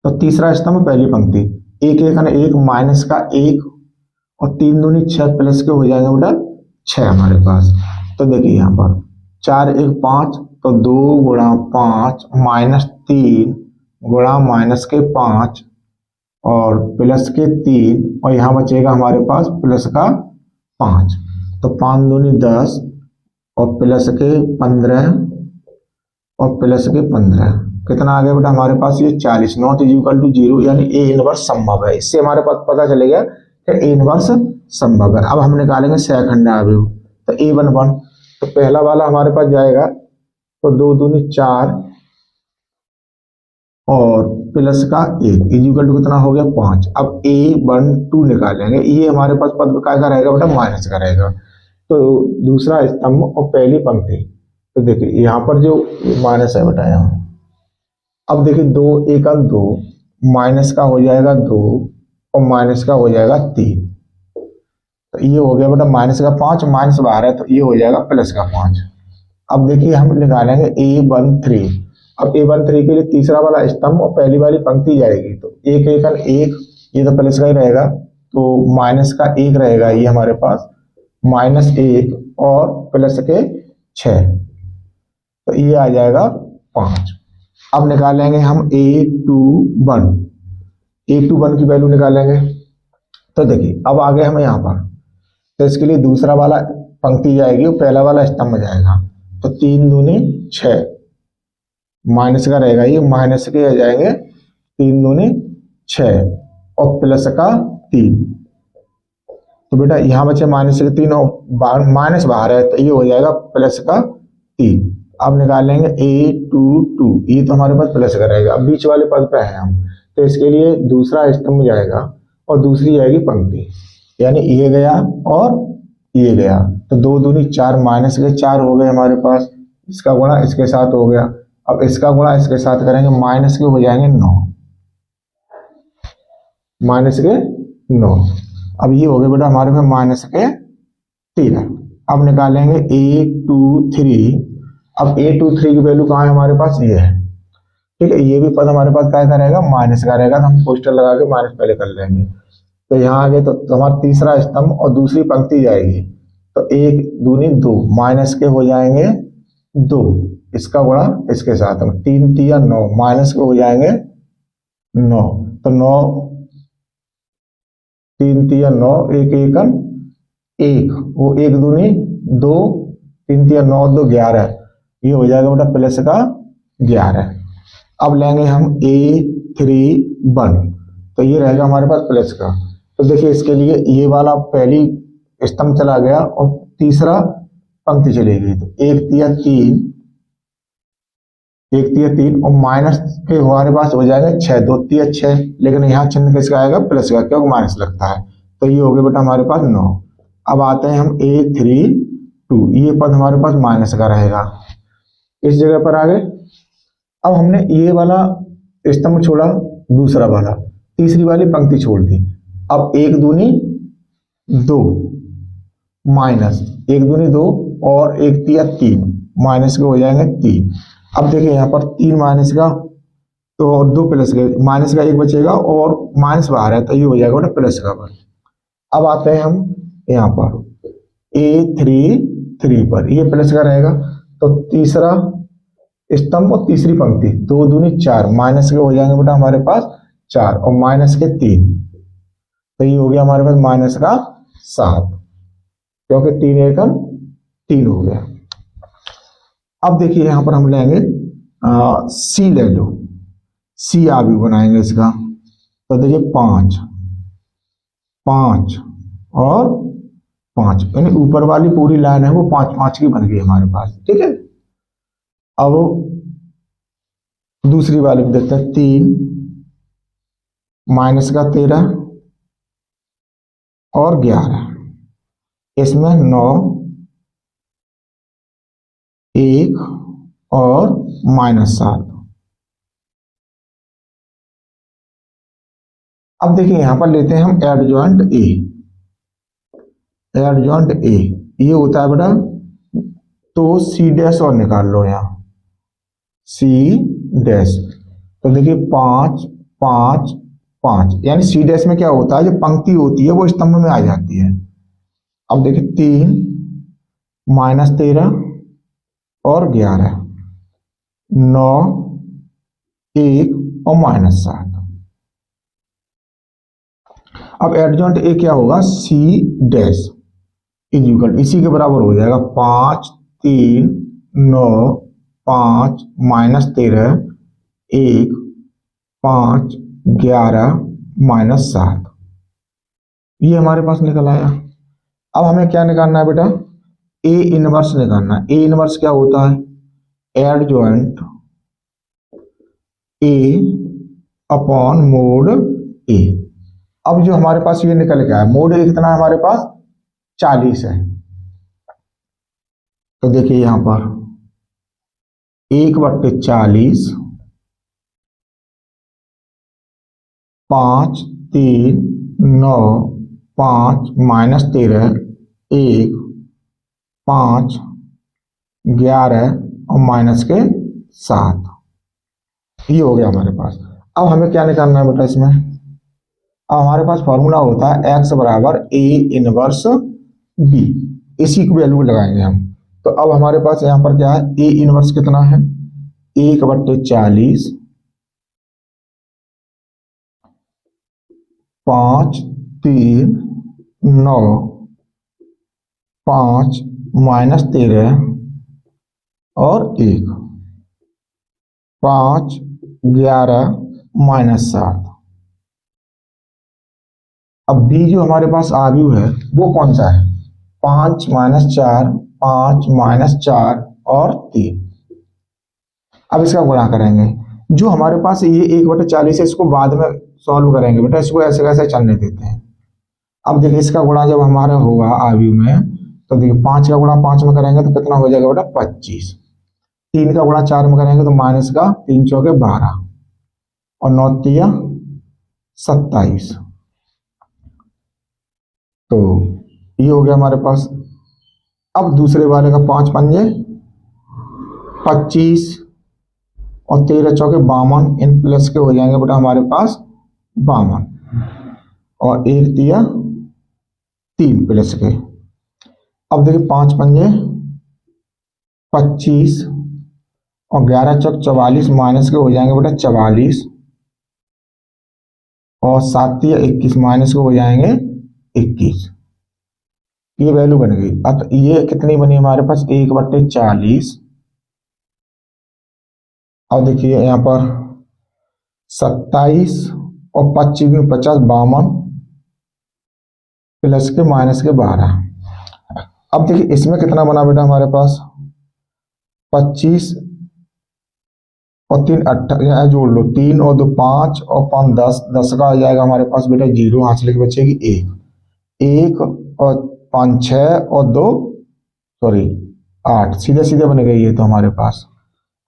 तो तीसरा स्तंभ पहली पंक्ति 1 एकन 1 माइनस का 1 और 3 दूनी 6 प्लस के हो जाएंगे बेटा 6 हमारे पास। तो देखिए यहाँ पर 4 1 5 तो 2 गुणा 5 माइनस 3 गुणा माइनस के 5 और प्लस के 3 और यहाँ बचेगा हमारे पास प्लस का 5। तो 5 दूनी 10 और प्लस के 15 और प्लस के 15 कितना आ गया बेटा हमारे पास ये 40 नॉट इज इक्वल टू 0 यानी ए इनवर्स संभव है। इससे हमारे पास पता चलेगा कि ए इनवर्स संभव है। अब हम निकालेंगे सहखंड अवयव तो A11 तो पहला वाला हमारे पास जाएगा तो 2 दूनी 4 और प्लस का 1 इज इक्वल टू कितना हो गया 5। अब A12 निकालेंगे, ये हमारे पास पद का रहेगा बेटा माइनस का रहेगा। तो दूसरा स्तंभ और पहली पंक्ति तो देखिए यहाँ पर जो माइनस है बेटा यहाँ। अब देखिए 2 एकम 2 माइनस का हो जाएगा 2 और माइनस का हो जाएगा 3 तो ये हो गया बेटा माइनस का 5 माइनस बाहर है तो ये हो जाएगा प्लस का 5। अब देखिए हम निकालेंगे A13। अब A13 के लिए तीसरा वाला स्तंभ और पहली वाली पंक्ति जाएगी तो 1 एकम 1 ये तो प्लस का ही रहेगा तो माइनस का 1 रहेगा ये हमारे पास -1 और प्लस के 6 तो ये आ जाएगा 5। अब निकालेंगे हम A21 की वैल्यू निकालेंगे तो देखिए अब आ गए हम यहाँ पर तो इसके लिए दूसरा वाला पंक्ति जाएगी और पहला वाला स्तंभ जाएगा तो 3 दूनी 6 माइनस का रहेगा ये माइनस के आ जाएंगे 3 दूनी 6 और प्लस का 3 तो बेटा यहाँ बचे माइनस के 3 और माइनस बाहर है तो ये हो जाएगा प्लस का 3। अब निकालेंगे A22 ये तो हमारे पास प्लस का रहेगा। अब बीच वाले पद पे है हम तो इसके लिए दूसरा स्तंभ जाएगा और दूसरी जाएगी पंक्ति यानी ये गया और ये गया तो 2 दूनी 4 माइनस के 4 हो गए हमारे पास, इसका गुणा इसके साथ हो गया। अब इसका गुणा इसके साथ करेंगे माइनस के हो जाएंगे 9 माइनस के 9। अब ये हो गए बेटा हमारे पास माइनस के 13। अब निकालेंगे A23। अब A23 की वैल्यू कहाँ है हमारे पास ये है ठीक है। ये भी पद हमारे पास क्या रहेगा माइनस का रहेगा तो हम पोस्टर लगा के माइनस पहले कर लेंगे। तो यहाँ आगे तो हमारा तीसरा स्तंभ और दूसरी पंक्ति जाएगी तो 1 दूनी 2 माइनस के हो जाएंगे 2 इसका गुणा इसके साथ 3 3 9 माइनस के हो जाएंगे 9 तो 9 3 3 9 1 एकन 1 वो 1 दूनी 2 3 3 9 2 11 ये हो जाएगा बेटा प्लस का 11। अब लेंगे हम A31 तो ये रहेगा हमारे पास प्लस का। तो देखिए इसके लिए ये वाला पहली स्तंभ चला गया और तीसरा पंक्ति चली गई तो 1 3 3 और माइनस के हमारे पास हो जाएगा 6 2 3 6 लेकिन यहाँ चिन्ह किसका आएगा प्लस का क्योंकि माइनस लगता है तो ये हो गया बेटा हमारे पास 9। अब आते हैं हम A32 ये पद हमारे पास माइनस का रहेगा इस जगह पर आ गए। अब हमने ये वाला स्तंभ छोड़ा दूसरा वाला तीसरी वाली पंक्ति छोड़ दी। अब 1 दूनी 2 माइनस 1 दूनी 2 और 1 3 3 माइनस के हो जाएंगे 3। अब देखिए यहाँ पर 3 माइनस का तो 2 प्लस के माइनस का 1 बचेगा और माइनस बाहर है तो ये हो जाएगा बेटा प्लस का पर। अब आते हैं हम यहाँ पर A33 पर ये प्लस का रहेगा तो तीसरा स्तंभ और तीसरी पंक्ति 2 दूनी 4 माइनस के हो जाएंगे बेटा हमारे पास 4 और माइनस के 3 तो ये हो गया हमारे पास माइनस का 7 क्योंकि 3 एकम 3 हो गया। अब देखिए यहां पर हम लेंगे C ले लो C आगे बनाएंगे इसका तो देखिए 5 5 और 5 यानी ऊपर वाली पूरी लाइन है वो 5 5 की बन गई हमारे पास ठीक है। अब दूसरी वाले में देखते हैं, 3 माइनस का 13 और 11, इसमें 9, 1 और -7। अब देखिए यहां पर लेते हैं हम एडजॉइंट ए। एडजॉइंट ए ये होता है बेटा, तो सी डैश और निकाल लो यहां, सी डैश। तो देखिए 5 5 5, यानी सी डैश में क्या होता है, जो पंक्ति होती है वो स्तंभ में आ जाती है। अब देखिए 3 -13 और 11, 9, 1 और -7। अब एडजॉइंट ए क्या होगा, सी डैश इज इक्वल, इसी के बराबर हो जाएगा 5 3 9 5 -13 1 5 11 -7। ये हमारे पास निकल आया। अब हमें क्या निकालना है बेटा, ए इनवर्स निकालना है। ए इनवर्स क्या होता है, एडजॉइंट ए अपॉन मोड ए। अब जो हमारे पास ये निकल के आया, मोड ए कितना है हमारे पास, 40 है। तो देखिए यहां पर 1/40, 5 3 9 5 -13 1 5 11 और -7। ये हो गया हमारे पास। अब हमें क्या निकालना है बेटा इसमें, अब हमारे पास फॉर्मूला होता है x बराबर ए इनवर्स बी, इसी की वैल्यू लगाएंगे हम। तो अब हमारे पास यहाँ पर क्या है, ए इनवर्स कितना है, 1/40, 5 3 9 5 -13 और 1 5 11 -7। अब बी जो हमारे पास आयु है वो कौन सा है, 5 -4 5 -4 और 3। अब इसका गुणा करेंगे। जो हमारे पास ये 1/40 है, इसको बाद में सॉल्व करेंगे बेटा, इसको ऐसे कैसे चलने देते हैं। अब देखिए इसका गुणा जब हमारा होगा आयु में, तो देखिए 5 का गुणा 5 में करेंगे तो कितना हो जाएगा बेटा, 25। 3 का गुणा 4 में करेंगे तो माइनस का 3 चौके 12 और 9 तिया 27। तो ये हो गया हमारे पास। अब दूसरे वाले का 5 पंजे 25 और 13 चौके 52, इन प्लस के हो जाएंगे बेटा हमारे पास 52 और 1 तिया 3 प्लस के। अब देखिए 5 पंजे 25 और 11 चौक 44, माइनस के हो जाएंगे बेटा 44 और 7 तिया 21, माइनस के हो जाएंगे 21। ये वैल्यू बन गई। अब ये कितनी बनी हमारे पास, 1/40। अब देखिए यहाँ पर 27 और 25 में 50, 52 प्लस के माइनस के 12। अब देखिए इसमें कितना बना बेटा हमारे पास, 25 और 3 18, जोड़ लो 3 और 2 5 और 5 10, 10 का आ जाएगा हमारे पास बेटा 0, हासिल की बचेगी 1 और 5 6 और 2 सॉरी 8, सीधे सीधे बन गई है तो हमारे पास।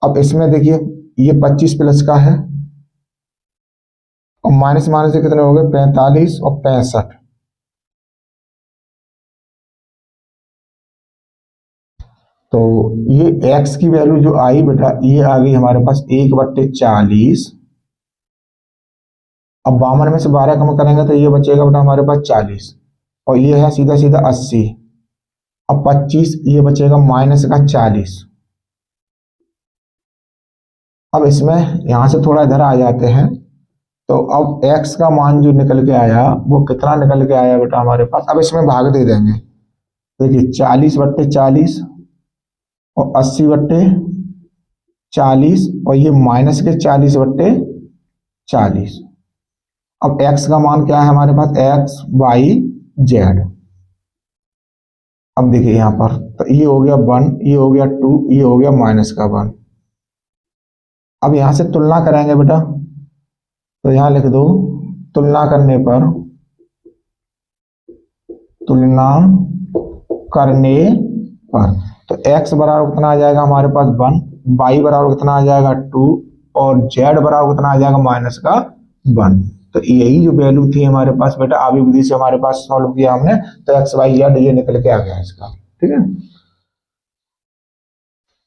अब इसमें देखिए ये 25 प्लस का है और माइनस माइनस से कितने हो गए, 45 और 65। तो ये x की वैल्यू जो आई बेटा, ये आ गई हमारे पास 1/40। अब 52 में से 12 कम करेंगे तो ये बचेगा बेटा हमारे पास 40 और ये है सीधा सीधा 80। अब 25 ये बचेगा माइनस का 40। अब इसमें यहां से थोड़ा इधर आ जाते हैं, तो अब x का मान जो निकल के आया वो कितना निकल के आया बेटा हमारे पास। अब इसमें भाग दे देंगे, देखिए 40/40 और 80/40 और ये माइनस के 40/40। अब x का मान क्या है हमारे पास, x y z। अब देखिए यहाँ पर तो ये हो गया 1, ये हो गया 2, ये हो गया माइनस का 1। अब यहाँ से तुलना करेंगे बेटा, तो यहाँ लिख दो तुलना करने पर, तुलना करने पर तो x बराबर कितना आ जाएगा हमारे पास 1, y बराबर कितना आ जाएगा 2 और z बराबर कितना आ जाएगा -1। तो यही जो वैल्यू थी हमारे पास बेटा आवी विधि से हमारे पास सॉल्व किया हमने, तो x y z ये निकल के आ गया इसका। ठीक है,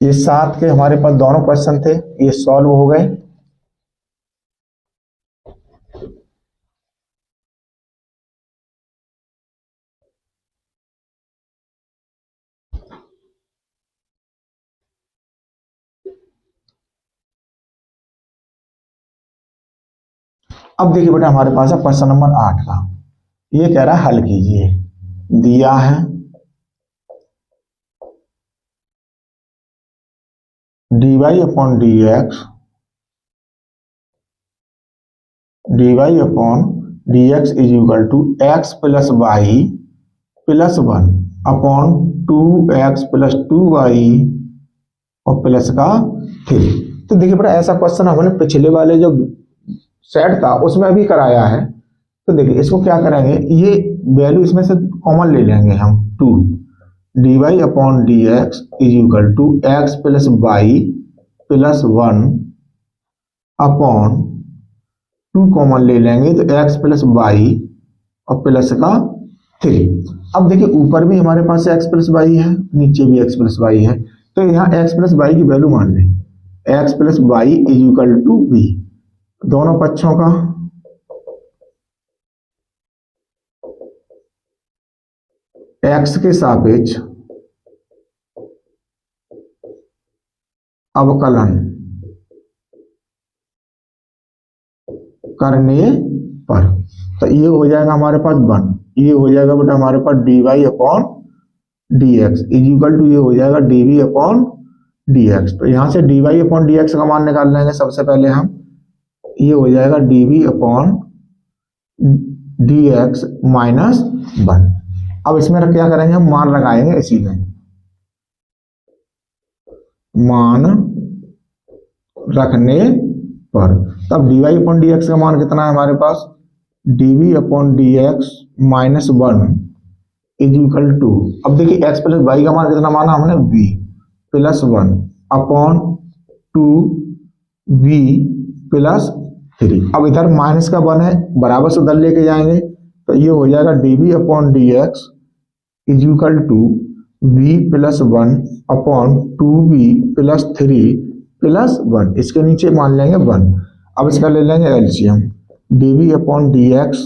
ये 7 के हमारे पास दोनों क्वेश्चन थे, ये सॉल्व हो गए। अब देखिए बेटा हमारे पास है क्वेश्चन नंबर 8 का, ये कह रहा है हल कीजिए। दिया है dy upon dx is equal to x plus Y plus 1 upon 2x plus 2y और प्लस का 3। तो देखिए बेटा ऐसा क्वेश्चन हमने पिछले वाले जो सेट था उसमें भी कराया है। तो देखिए इसको क्या करेंगे, ये वैल्यू इसमें से कॉमन ले लेंगे हम, 2 dy upon dx is equal to x plus Y plus 1 upon 2 common ले लेंगे तो x प्लस वाई और प्लस का 3। अब देखिए ऊपर भी हमारे पास x प्लस वाई है, नीचे भी x प्लस वाई है, तो यहाँ x प्लस वाई की वैल्यू मान लें, x plus Y is equal to b, दोनों पक्षों का x के सापेक्ष अवकलन करने पर, तो ये हो जाएगा हमारे पास 1, ये हो जाएगा बेटा हमारे पास dy upon dx is equal to ये हो जाएगा dv अपॉन dx। तो यहां से dy अपॉन dx का मान निकाल लेंगे सबसे पहले हम, ये हो जाएगा dv अपॉन dx माइनस 1। अब इसमें क्या करेंगे हम, मान लगाएंगे इसी में, मान रखने पर, तब dy अपॉन dx का मान कितना है हमारे पास, dv upon dx minus 1 is equal to, अब देखिए x प्लस वाई का मान कितना माना हमने, v plus 1 upon 2v plus 3। अब इधर माइनस का 1 है, बराबर से उधर लेके जाएंगे, तो ये हो जाएगा dv upon dx is equal to v plus 1 upon 2v plus 3 plus 1, इसके नीचे मान लेंगे 1। अब इसका ले लेंगे LCM, dv upon dx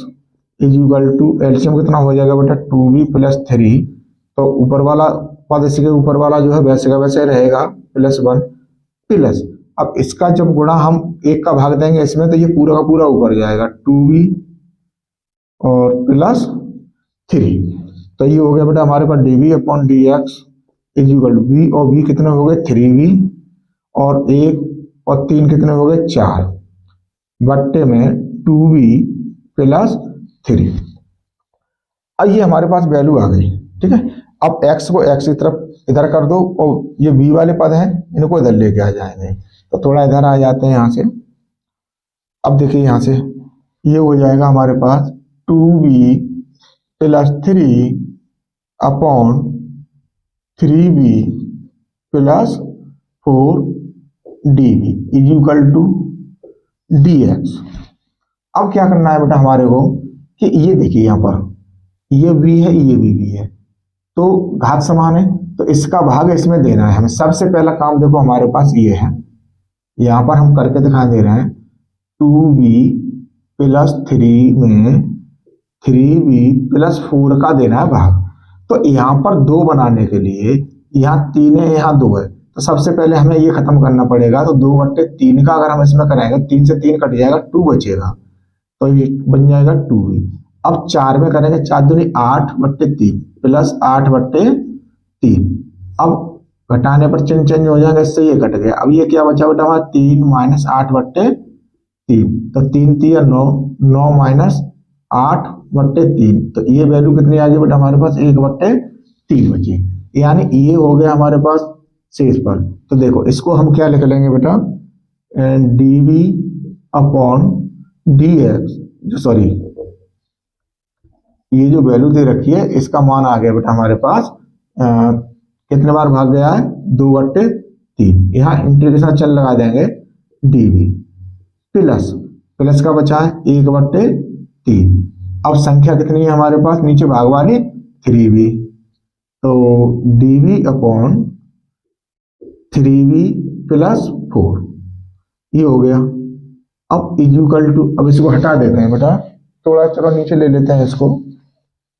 is equal to LCM कितना हो जाएगा बेटा 2v प्लस 3, तो ऊपर वाला पद इसके ऊपर वाला जो है वैसे का वैसे रहेगा प्लस 1 प्लस, अब इसका जब गुणा हम एक का भाग देंगे इसमें तो ये पूरा का पूरा ऊपर जाएगा 2v और प्लस 3, तो ये हो गया बेटा हमारे पास dv upon dx is equal to v और v कितने हो गए 3v और 1 और 3 कितने हो गए 4 बट्टे में 2v प्लस 3। अब ये हमारे पास वैल्यू आ गई। ठीक है, अब x को x की तरफ इधर कर दो और ये v वाले पद हैं इनको इधर लेके आ जाएंगे, तो थोड़ा इधर आ जाते हैं यहाँ से। अब देखिए यहाँ से ये हो जाएगा हमारे पास 2v plus 3 upon 3v plus 4dv is equal to dx। अब क्या करना है बेटा हमारे को कि ये देखिए यहाँ पर ये v है ये भी है, तो घात समान है, तो इसका भाग इसमें देना है हमें। सबसे पहला काम देखो हमारे पास ये है, यहाँ पर हम करके दिखा दे रहे हैं 2v प्लस 3 में 3v प्लस 4 का देना है भाग। तो यहाँ पर 2 बनाने के लिए यहाँ 3 है यहाँ 2 है, तो सबसे पहले हमें ये खत्म करना पड़ेगा। तो 2/3 का अगर हम इसमें करेंगे 3 से 3 कट जाएगा 2 बचेगा, तो ये बन जाएगा 2v। अब 4 में करेंगे 4 दूनी 8/3 प्लस 8/3, अब घटाने पर चिन्ह चेंज हो जाएगा, इससे ये कट गया। अब ये क्या बचा बेटा हमारा 3 माइनस 8/3, तो 3 3 9, 9 माइनस 8/3, तो ये वैल्यू कितनी आ गई बेटा हमारे पास 1/3 बची, यानी ये हो गया हमारे पास शेष पर। तो देखो इसको हम क्या लिख लेंगे बेटा, D V upon D X, sorry ये जो वैल्यू दे रखी है इसका मान आ गया बेटा हमारे पास कितने बार भाग गया है, 2/3। यहाँ इंटीग्रेशन चल लगा देंगे डीवी प्लस प्लस का बचा है 1/3। अब संख्या कितनी है हमारे पास, नीचे भाग वाली 3v, तो dv अपॉन 3v प्लस 4 ये हो गया। अब इक्वल टू, अब इसको हटा देते हैं बेटा, थोड़ा चलो नीचे ले लेते हैं इसको,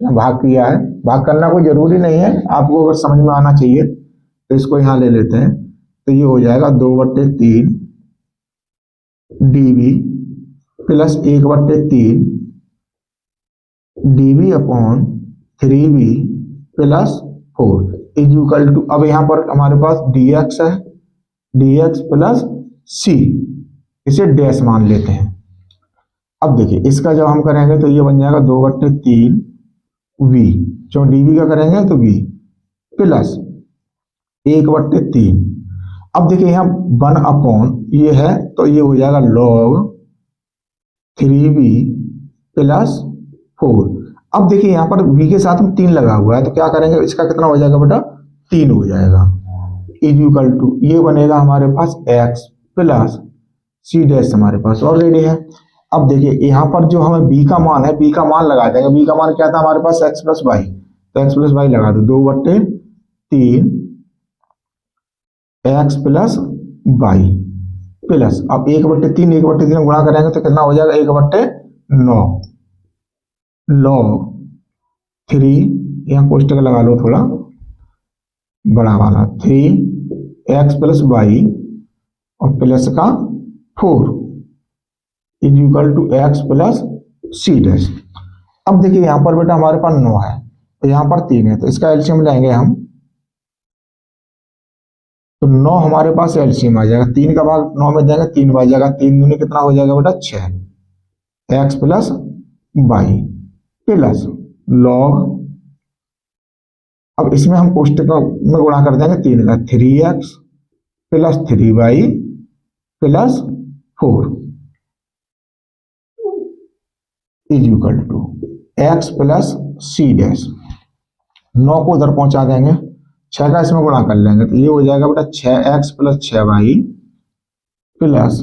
भाग किया है, भाग करना कोई जरूरी नहीं है, आपको अगर समझ में आना चाहिए तो इसको यहाँ ले लेते हैं, तो ये हो जाएगा 2/3 dv plus 1/3 dv upon 3v plus 4 equal to, अब यहाँ पर हमारे पास dx है, dx प्लस c, इसे डैश मान लेते हैं। अब देखिए इसका जब हम करेंगे तो ये बन जाएगा 2/3 v, जो dv का करेंगे तो v प्लस 1/3। अब देखिए यहाँ 1 अपॉन ये है तो ये हो जाएगा log 3v प्लस 4। अब देखिए यहाँ पर v के साथ में 3 लगा हुआ है तो क्या करेंगे, इसका कितना हो जाएगा बेटा, 3 हो जाएगा, इक्वल टू ये बनेगा हमारे पास x प्लस c डैश हमारे पास ऑलरेडी है। अब देखिए यहाँ पर जो हमें b का मान है, b का मान लगा देंगे, b का मान क्या था हमारे पास x प्लस वाई, तो x प्लस वाई लगा दो, 2/3 x प्लस वाई प्लस, अब 1/3 1/3 गुणा करेंगे तो कितना हो जाएगा, 1/9 log 3, यहाँ कोष्टक लगा लो थोड़ा बड़ा वाला, 3x प्लस वाई और प्लस का 4 equal to x plus c dash. अब देखिए यहाँ पर बेटा हमारे पास 9 है तो यहाँ पर 3 है, तो इसका एलसीएम लेंगे हम, तो 9 हमारे पास एलसीएम आ जाएगा, 3 का भाग 9 में देंगे 3 बच जाएगा, 3 दूनी कितना हो जाएगा बेटा 6 x plus Y plus log, अब इसमें हम कोष्टक में गुणा कर देंगे 3 का, 3x plus 3y plus 4 equal to x plus c dash. 9 को उधर पहुंचा देंगे, 6 का इसमें गुणा कर लेंगे तो ये हो जाएगा बेटा 6x plus 6y plus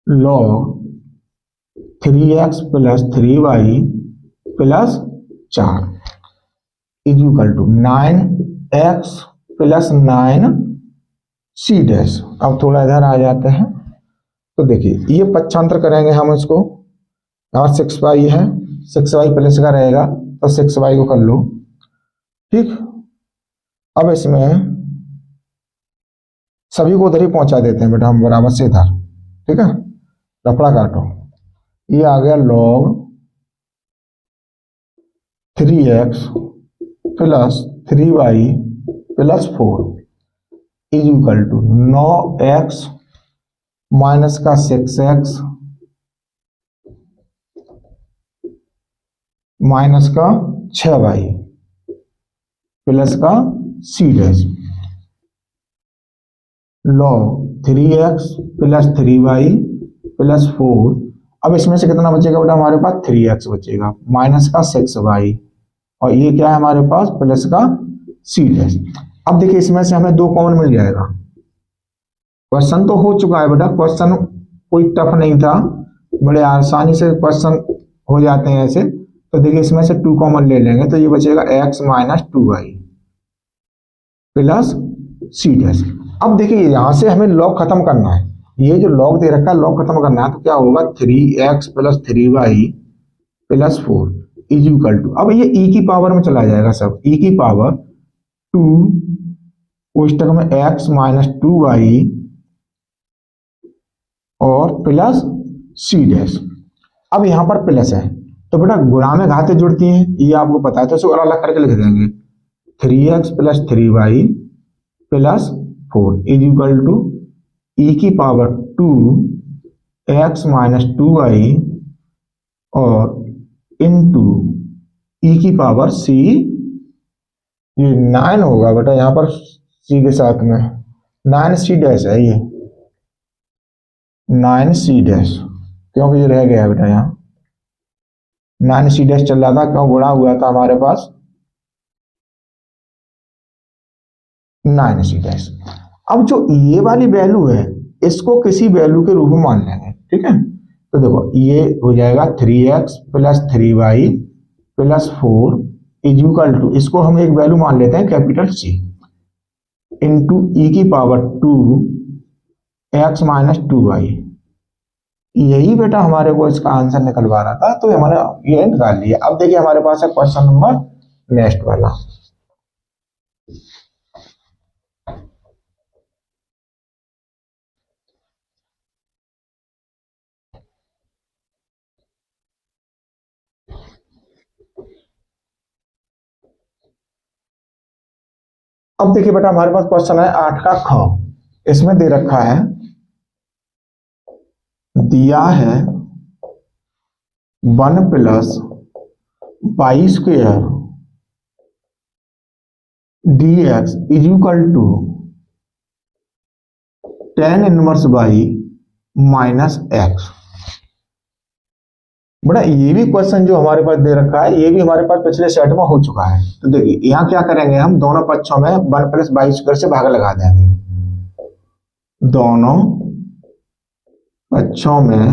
log 3x plus 3y plus 4 equal to 9x plus 9c dash. अब थोड़ा इधर आ जाते हैं तो देखिए ये पक्षांतर करेंगे हम इसको, यहाँ 6y है, 6y प्लस का रहेगा तो 6y को कर लो, ठीक। अब इसमें सभी को उधर ही पहुंचा देते हैं बेटा हम बराबर से इधर, ठीक है, रफड़ा काटो, ये आ गया log 3x plus 3y plus 4 equal to 9x minus का 6x माइनस का 6y प्लस का c dash, log 3x plus 3y plus 4। अब इसमें से कितना बचेगा बेटा हमारे पास, 3x बचेगा माइनस का 6y और ये क्या है हमारे पास प्लस का c डैश। अब देखिए इसमें से हमें 2 कॉमन मिल जाएगा, क्वेश्चन तो हो चुका है बेटा, क्वेश्चन कोई टफ नहीं था, बड़े आसानी से क्वेश्चन हो जाते हैं ऐसे। तो देखिए इसमें से 2 कॉमन ले लेंगे तो ये बचेगा x minus 2y plus c dash. अब देखिए यहां से हमें लॉग खत्म करना है, ये जो लॉग दे रखा है लॉग खत्म करना है, तो क्या होगा 3x plus 3y plus 4 equal to, अब ये e की पावर में चला जाएगा सब, e की पावर 2 कोष्टक में x माइनस 2y और प्लस c डैश। अब यहाँ पर प्लस है तो बेटा गुणा में घातें जुड़ती हैं, ये आपको पता है, तो इसको अलग करके लिख देंगे, 3x plus 3y plus 4 equal to e की पावर 2x माइनस 2y और इनटू e की पावर c, ये 9 होगा बेटा यहाँ पर c के साथ में 9c डैश है ये, 9c डैश, क्योंकि ये रह गया बेटा यहाँ 9c डैश चल रहा था, क्यों गुणा हुआ था हमारे पास 9c डैश। अब जो ये वाली वैल्यू है इसको किसी वैल्यू के रूप में मान लेंगे, ठीक है। तो देखो ये हो जाएगा 3x plus 3y plus 4 is equal to, इसको हम एक वैल्यू मान लेते हैं कैपिटल C इंटू ई की पावर 2x माइनस 2y। यही बेटा हमारे को इसका आंसर निकलवा रहा था, तो हमारे ये निकाल लिया। अब देखिए हमारे पास है क्वेश्चन नंबर नेक्स्ट वाला। अब देखिए बेटा हमारे पास क्वेश्चन है 8 का ख। इसमें दे रखा है, दिया है 1 plus Y square D X is equal to tan inverse Y minus X. बड़ा ये भी क्वेश्चन जो हमारे पास दे रखा है ये भी हमारे पास पिछले सेट में हो चुका है। तो देखिए यहाँ क्या करेंगे, हम दोनों पक्षों में 1 प्लस वाई स्क्वायर से भाग लगा देंगे। दोनों पक्षों में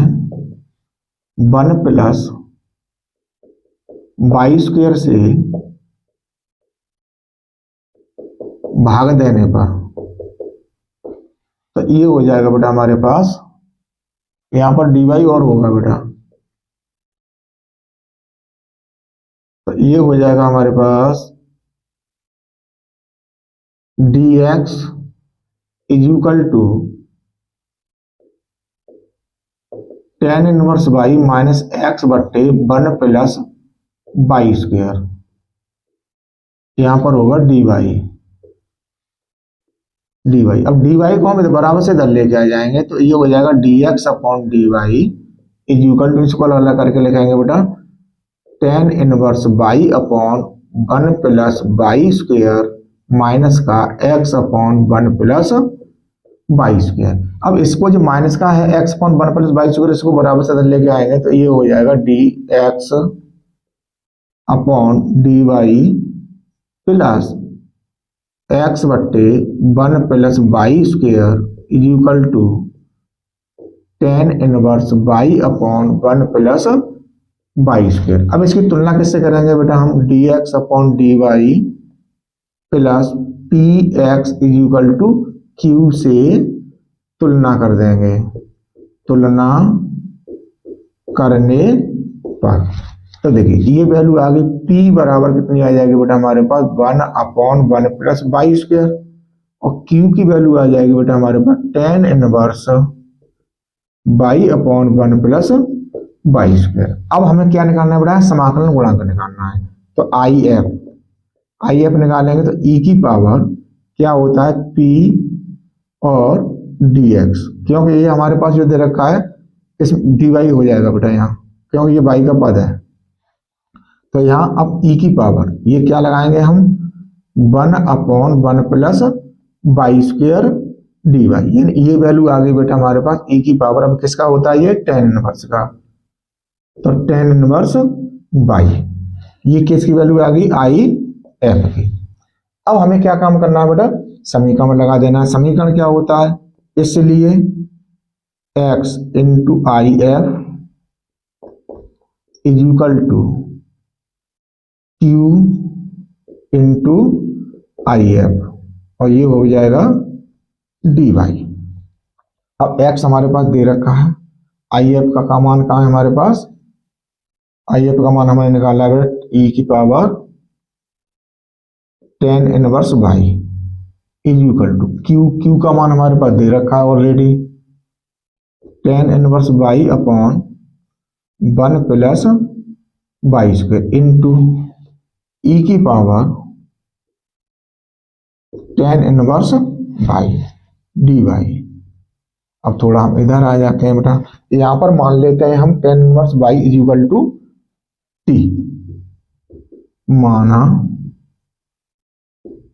1 प्लस वाई स्क्वायर से भाग देने पर तो ये हो जाएगा बेटा हमारे पास, यहाँ पर dy और होगा बेटा, तो ये हो जाएगा हमारे पास dx is equal to tan inverse Y minus X बट्टे 1 प्लस वाई स्क्वायर, यहां पर होगा dy। अब dy को हम बराबर से इधर लेके आ जाएंगे, तो ये हो जाएगा dx upon dy is equal to, इसको अलग करके लिखेंगे बेटा tan inverse Y upon 1 plus Y square minus का x upon 1 plus Y square. अब इसको जो माइनस का है x upon 1 plus Y square, इसको बराबर से लेके आएंगे तो ये हो जाएगा dx upon dy plus x बट्टे 1 plus Y square is equal to tan inverse Y upon 1 plus Y square. अब इसकी तुलना किससे करेंगे बेटा, हम dx upon dy plus px is equal to q से तुलना कर देंगे। तुलना करने पर तो देखिए ये वैल्यू आ गई, p बराबर कितनी आ जाएगी बेटा हमारे पास 1 अपॉन 1 प्लस वाई स्क्वायर, और q की वैल्यू आ जाएगी बेटा हमारे पास tan inverse Y upon 1 plus Y square. अब हमें क्या निकालना है बेटा, समाकलन गुणांक निकालना है। तो आई एफ निकालेंगे तो ई की पावर क्या होता है p और dx, क्योंकि ये हमारे पास जो दे रखा है इस dy हो जाएगा बेटा यहाँ, क्योंकि ये y का पद है। तो यहाँ अब ई की पावर ये क्या लगाएंगे हम 1 upon 1 plus Y square dy, यानी ये वैल्यू आ गई बेटा हमारे पास ई की पावर। अब किसका होता है ये टेन इनवर्स का, तो टेन इनवर्स बाई, ये किसकी वैल्यू आ गई आई एफ की। अब हमें क्या काम करना है बेटा, समीकरण लगा देना है। समीकरण क्या होता है, इसलिए x into I F is equal to q into I F, और ये हो जाएगा dy। अब x हमारे पास दे रखा है, आई एफ का मान कहाँ है हमारे पास, आई एफ का मान हमें निकाला है e की power tan inverse Y is equal to Q का मान हमारे पास दे रखा है already tan inverse Y upon 1 plus Y square into E की power tan inverse Y D Y. अब थोड़ा हम इधर आ जाते हैं बेटा, यहां पर मान लेते हैं हम tan inverse Y is equal to T, माना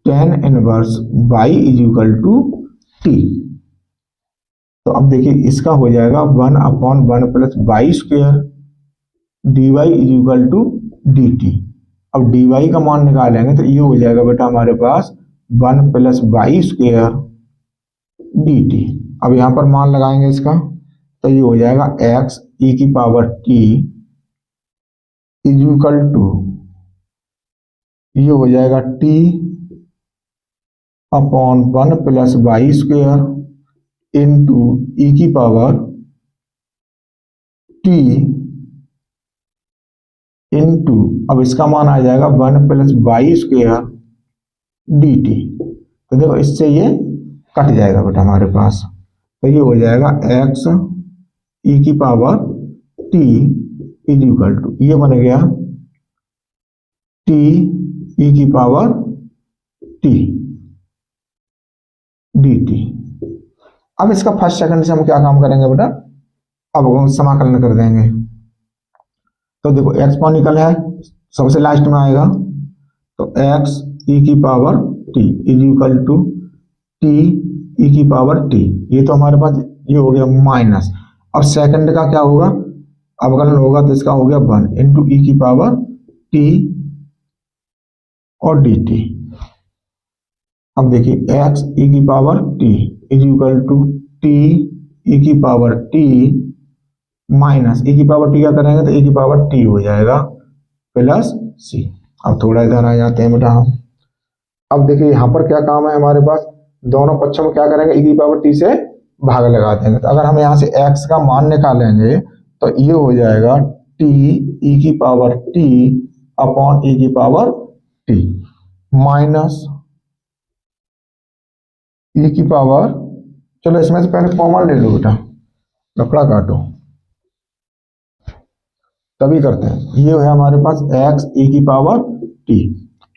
tan inverse Y is equal to T. तो अब देखिए इसका हो जाएगा 1/1 + y² dy is equal to dt। अब dy का मान निकालेंगे तो ये हो जाएगा बेटा हमारे पास 1 + y² dt। अब यहाँ पर मान लगाएंगे इसका तो ये हो जाएगा x e⁻t is equal to, ये हो जाएगा t/1 + y² into e⁻t into, अब इसका मान आ जाएगा 1 + y² dt। तो देखो इससे ये कट जाएगा बेटा हमारे पास, तो ये हो जाएगा x e⁻t is equal to, ये बन गया t e⁻t dt। अब इसका फर्स्ट सेकंड से हम क्या काम करेंगे बेटा, अब हम समाकलन कर देंगे। तो देखो एक्सपोनेंशियल है, सबसे लास्ट में आएगा, तो x e⁻t is equal to t e⁻t, ये तो हमारे पास ये हो गया माइनस। अब सेकंड का क्या होगा, अवकलन होगा तो इसका हो गया 1 इंटू e⁻t और dt। अब देखिए x e⁻t is equal to t e⁻t minus e⁻t क्या करेंगे तो e⁻t हो जाएगा प्लस c। अब थोड़ा इधर आ जाते हैं बेटा हम। अब देखिए यहाँ पर क्या काम है हमारे पास, दोनों पक्षों में क्या करेंगे e⁻t से भाग लगा देंगे। तो अगर हम यहाँ से x का मान निकालेंगे तो ये हो जाएगा t e⁻t upon e⁻t minus चलो इसमें से पहले कॉमन ले लो बेटा, कपड़ा काटो तभी करते हैं। ये है हमारे पास x e⁻t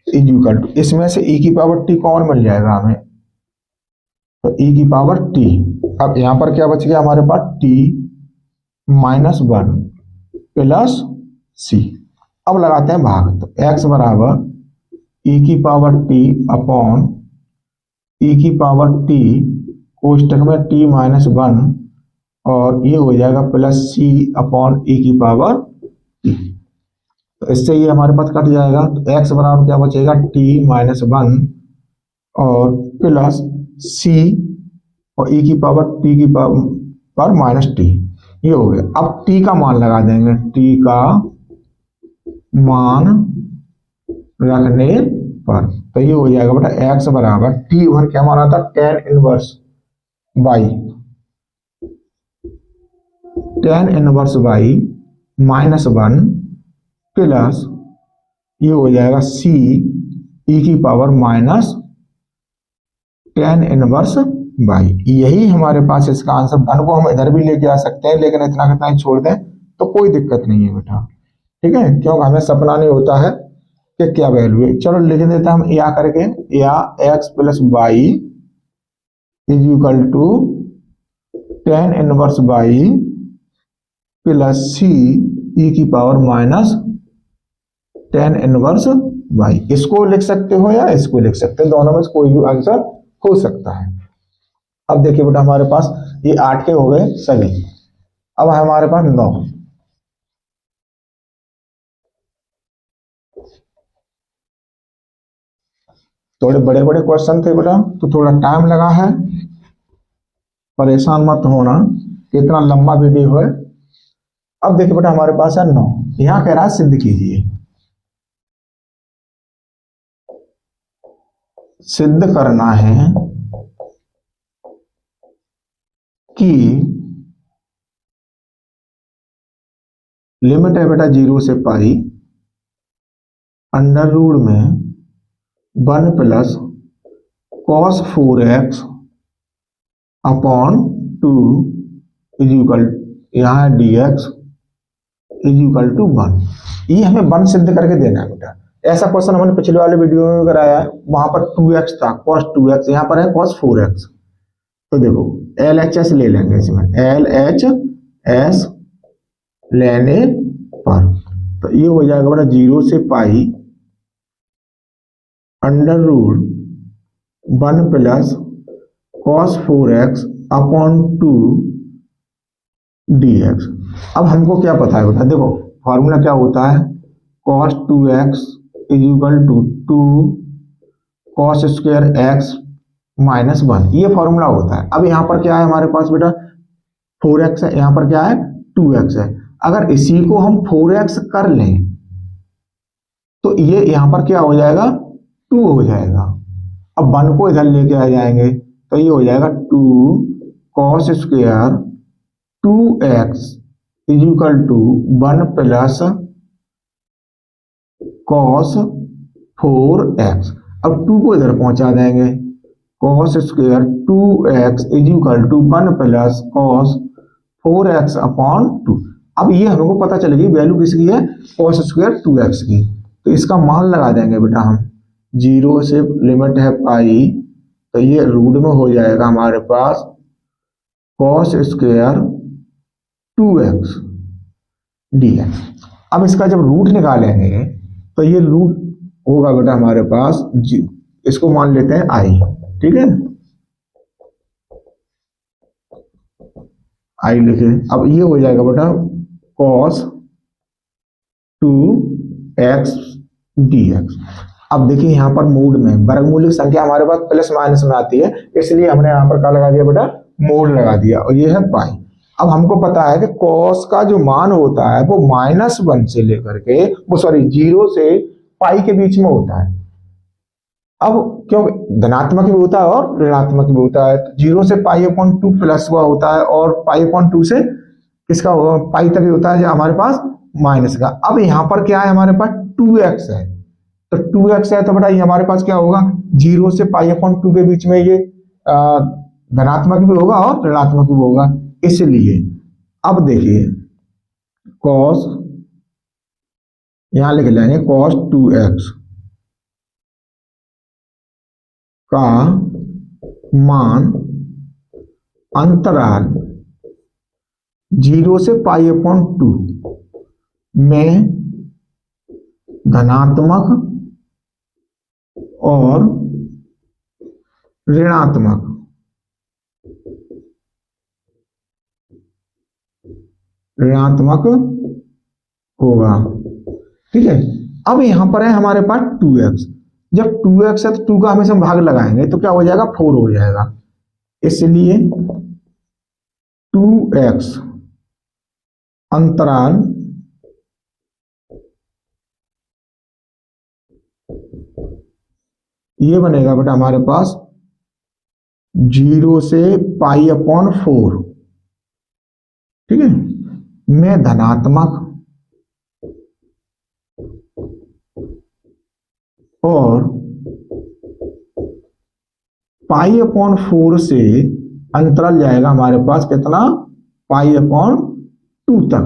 is equal to, इसमें से e⁻t कौन मिल जाएगा हमें, तो e⁻t। अब यहाँ पर क्या बच गया हमारे पास t -1 प्लस c। अब लगाते हैं भाग, तो x बराबर e⁻t अपॉन e⁻t कोष्टक में t-1 और ये हो जाएगा प्लस c अपॉन e⁻t। तो इससे ये हमारे पास कट जाएगा, तो x बराबर क्या बचेगा t-1 और प्लस c और e⁻t पर माइनस t, ये हो गया। अब t का मान लगा देंगे, t का मान रखने पर तो ये हो जाएगा बेटा x बराबर t1 क्या माना था, tan इनवर्स y -1 प्लस ये हो जाएगा c e⁻ tan inverse y। यही हमारे पास इसका आंसर। धन को हम इधर भी लेके आ सकते हैं लेकिन इतना कितना ही छोड़ दें तो कोई दिक्कत नहीं है बेटा, ठीक है, क्योंकि हमें सपना नहीं होता है कि क्या वैल्यू है। चलो लिख देते हम या करके, या x + y is equal to tan inverse y plus c e⁻ tan inverse y। इसको लिख सकते हो या इसको लिख सकते हो, दोनों में से कोई भी आंसर हो सकता है। अब देखिए बेटा हमारे पास ये 8 के हो गए सभी। अब हमारे पास 9। थोड़े बड़े बड़े क्वेश्चन थे बेटा तो थोड़ा टाइम लगा है, परेशान मत होना कितना लंबा वीडियो है। अब देखिए बेटा हमारे पास है 9। यहां कह रहा है सिद्ध कीजिए। सिद्ध करना है कि लिमिट है बेटा 0 से पाई अंडर रूट में 1 plus cos 4x upon 2 is equal, यहाँ है dx इज इक्वल टू 1। ये हमें 1 सिद्ध करके देना है बेटा। ऐसा क्वेश्चन हमने पिछले वाले वीडियो में कराया है, वहां पर 2x था cos 2x, यहाँ पर है cos 4x। तो देखो LHS ले लेंगे, इसमें LHS लेने पर तो ये हो जाएगा बेटा 0 से pi under root 1 plus cos 4x upon 2 dx। अब हमको क्या पता है बेटा, देखो फॉर्मूला क्या होता है, cos 2x is equal to 2 cos square x minus 1, ये फॉर्मूला होता है। अब यहाँ पर क्या है हमारे पास बेटा, 4x है, यहाँ पर क्या है 2x है। अगर इसी को हम 4x कर लें तो ये यहाँ पर क्या हो जाएगा, 2 हो जाएगा। अब 1 को इधर लेके आ जाएंगे तो ये हो जाएगा 2 cos square 2x is equal to 1 plus cos 4x। अब 2 को इधर पहुंचा देंगे, cos square 2x is equal to 1 plus cos 4x upon 2। अब ये हमको पता चलेगी वैल्यू किसकी है, cos स्क्वायर 2x की। तो इसका मान लगा देंगे बेटा हम, 0 से लिमिट है पाई, तो ये रूट में हो जाएगा हमारे पास cos स्क्वायर 2x dx। अब इसका जब रूट निकालेंगे तो ये रूट होगा बेटा हमारे पास, इसको मान लेते हैं i, ठीक है, i लिखे। अब ये हो जाएगा बेटा cos 2x dx। अब देखिए यहाँ पर मूड में वर्गमूल संख्या हमारे पास प्लस माइनस में आती है, इसलिए हमने यहाँ पर क्या लगा दिया बेटा, मोड लगा दिया, और ये है पाई। अब हमको पता है कि cos का जो मान होता है वो -1 से लेकर के वो 0 से पाई के बीच में होता है। अब क्यों, धनात्मक भी होता है और ऋणात्मक भी होता है। 0 से पाई अपॉन 2 प्लस हुआ होता है, और पाई अपॉन 2 से किसका पाई तक होता है जो हमारे पास माइनस का। अब यहाँ पर क्या है हमारे पास 2x है, तो 2x है तो बेटा ये हमारे पास क्या होगा, 0 से पाई अपॉन 2 के बीच में ये धनात्मक भी होगा और ऋणात्मक भी होगा। इसलिए अब देखिए cos, यहां लिख लेंगे cos 2x का मान अंतराल 0 से पाई अपॉन 2 में धनात्मक और ऋणात्मक होगा, ठीक है। अब यहां पर है हमारे पास 2x, जब 2x है तो 2 का हमेशा भाग लगाएंगे तो क्या हो जाएगा, 4 हो जाएगा। इसलिए 2x अंतराल ये बनेगा बेटा हमारे पास 0 से पाई अपॉन 4, ठीक है, में धनात्मक और पाई अपॉन 4 से अंतराल जाएगा हमारे पास कितना, पाई अपॉन 2 तक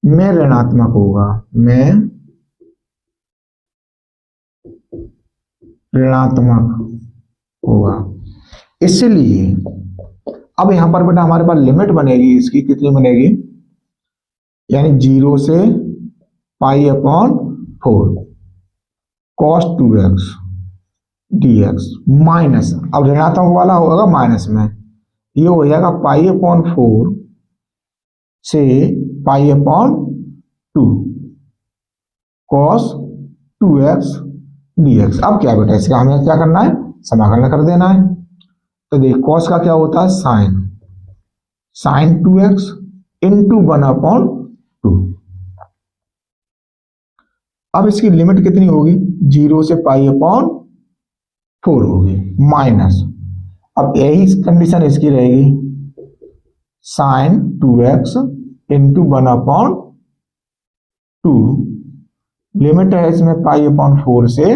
में ऋणात्मक होगा, में ऋणात्मक होगा। इसलिए अब यहां पर बेटा हमारे पास लिमिट बनेगी, इसकी कितनी बनेगी, यानी 0 से pi upon 4 cos 2x dx minus, अब ऋणात्मक वाला होगा माइनस में, ये हो जाएगा पाई अपॉन 4 से pi upon 2 cos 2x dx। अब क्या बेटा इसका हमें क्या करना है, समाकलन कर देना है। तो देख cos का क्या होता है, साइन 2x इंटू 1 अपॉन 2। अब इसकी लिमिट कितनी होगी, 0 से पाई अपॉन 4 होगी, माइनस, अब यही कंडीशन इसकी रहेगी, sign 2x into 1 upon 2, limit है इसमें पाई अपॉन 4 से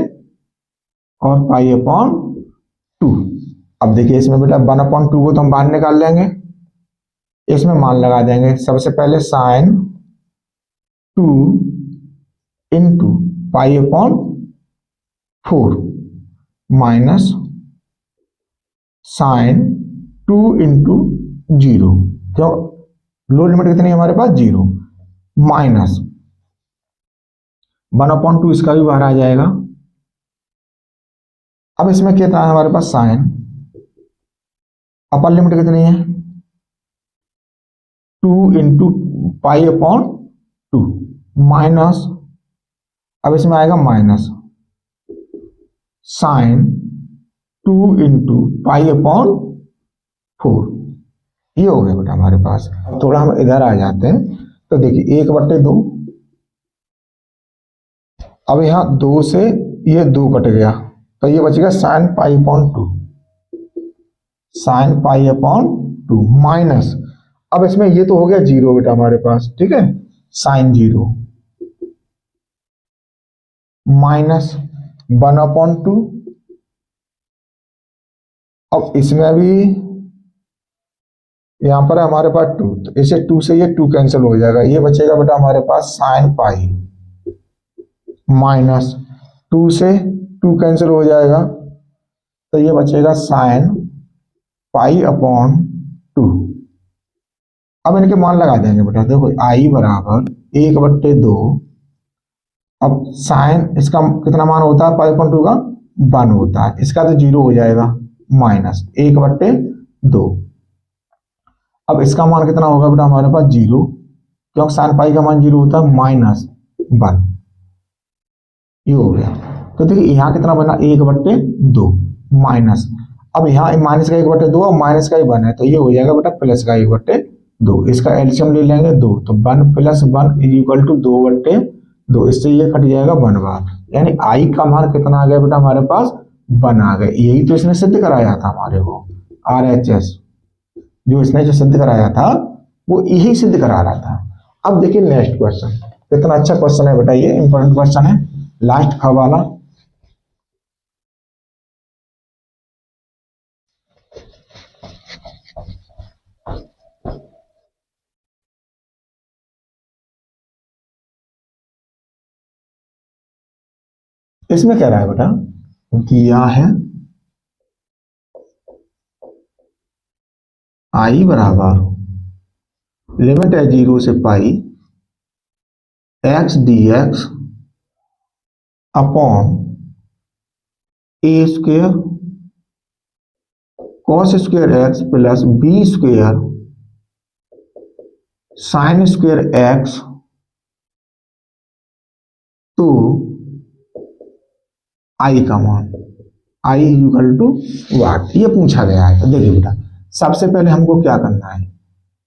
और पाई अपॉन 2। अब देखिए इसमें बेटा 1 अपॉन 2 को तो हम बाहर निकाल लेंगे, इसमें मान लगा देंगे। सबसे पहले sine 2 into pi upon 4 minus sine 2 into 0, क्यों लो लिमिट कितनी है हमारे पास, 0, माइनस 1 अपॉन 2, इसका भी बाहर आ जाएगा। अब इसमें कितना है हमारे पास, साइन अपर लिमिट कितनी है 2 इंटू पाई अपॉन 2 माइनस, अब इसमें आएगा minus sine 2 into pi upon 4। ये हो गया बेटा हमारे पास। थोड़ा हम इधर आ जाते हैं तो देखिए 1/2, अब यहाँ 2 से ये 2 कट गया तो ये बचेगा sine pi upon 2, sine pi upon 2 minus, अब इसमें ये तो हो गया 0 बेटा हमारे पास, ठीक है, साइन 0 माइनस 1/2, अब इसमें भी यहां पर है हमारे पास 2 तो इसे 2 से ये 2 कैंसिल हो जाएगा, ये बचेगा बेटा हमारे पास साइन पाई माइनस 2 से 2 कैंसिल हो जाएगा तो ये बचेगा साइन पाई अपॉन 2। अब इनके मान लगा देंगे बेटा, देखो आई बराबर 1/2, अब साइन इसका कितना मान होता है पाई अपॉन 2 का 1 होता है, इसका तो 0 हो जाएगा माइनस 1/2, अब इसका मान कितना होगा बेटा हमारे पास 0, क्योंकि साइन पाई का मान 0 होता है -1, ये हो गया। तो देखिए यहाँ कितना बना 1/2 माइनस, अब यहाँ माइनस का 1/2 और माइनस का ही 1 है तो ये हो जाएगा बेटा प्लस का 1/2, इसका एलसीएम ले लेंगे 2 तो 1 + 1 = 2/2, इससे ये कट जाएगा 1 बार, यानी आई का मान कितना आ गया बेटा हमारे पास 1 आ गया। यही तो इसने सिद्ध कराया था हमारे को, RHS जो इसने जो सिद्ध कराया था वो यही सिद्ध करा रहा था। अब देखिए नेक्स्ट क्वेश्चन, कितना अच्छा क्वेश्चन है बेटा, ये इंपॉर्टेंट क्वेश्चन है, लास्ट ख वाला। इसमें कह रहा है बेटा दिया है आई बराबर लिमिट है 0 से पाई x dx upon a² cos² x plus b² sin² x तो आई का मान I = वाट, ये पूछा गया है। तो देखिए बेटा सबसे पहले हमको क्या करना है,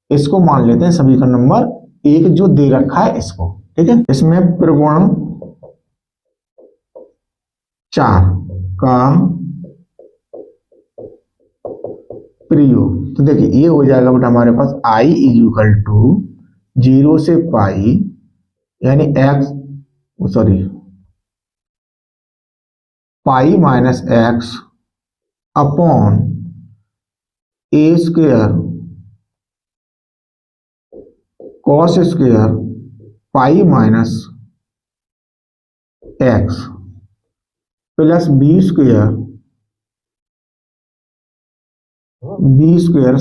इसको मान लेते हैं समीकरण नंबर 1 जो दे रखा है इसको, ठीक है। इसमें प्रगुण 4 का प्रयोग, तो देखिए ये हो जाएगा बेटा हमारे पास I = 0 से पाई यानी pi minus x upon a² cos² pi minus x plus b²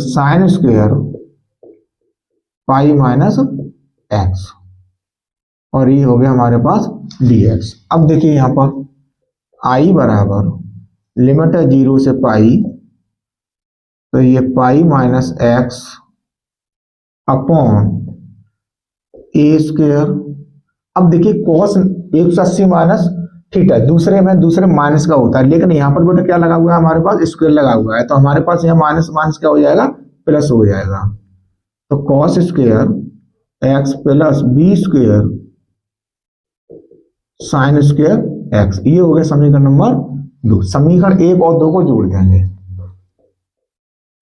sin² pi minus x, और ये हो गया हमारे पास dx। अब देखिए यहां पर I बराबर लिमिट है 0 से पाई तो ये pi minus x upon a², अब देखिए cos 180 माइनस थीटा दूसरे माइनस का होता है, लेकिन यहाँ पर बेटा क्या लगा हुआ है हमारे पास स्क्वायर लगा हुआ है, तो हमारे पास यहाँ माइनस माइनस क्या हो जाएगा प्लस हो जाएगा, तो cos² x plus b² sin² x, ये हो गया समीकरण नंबर 2। समीकरण 1 और 2 को जोड़ देंगे,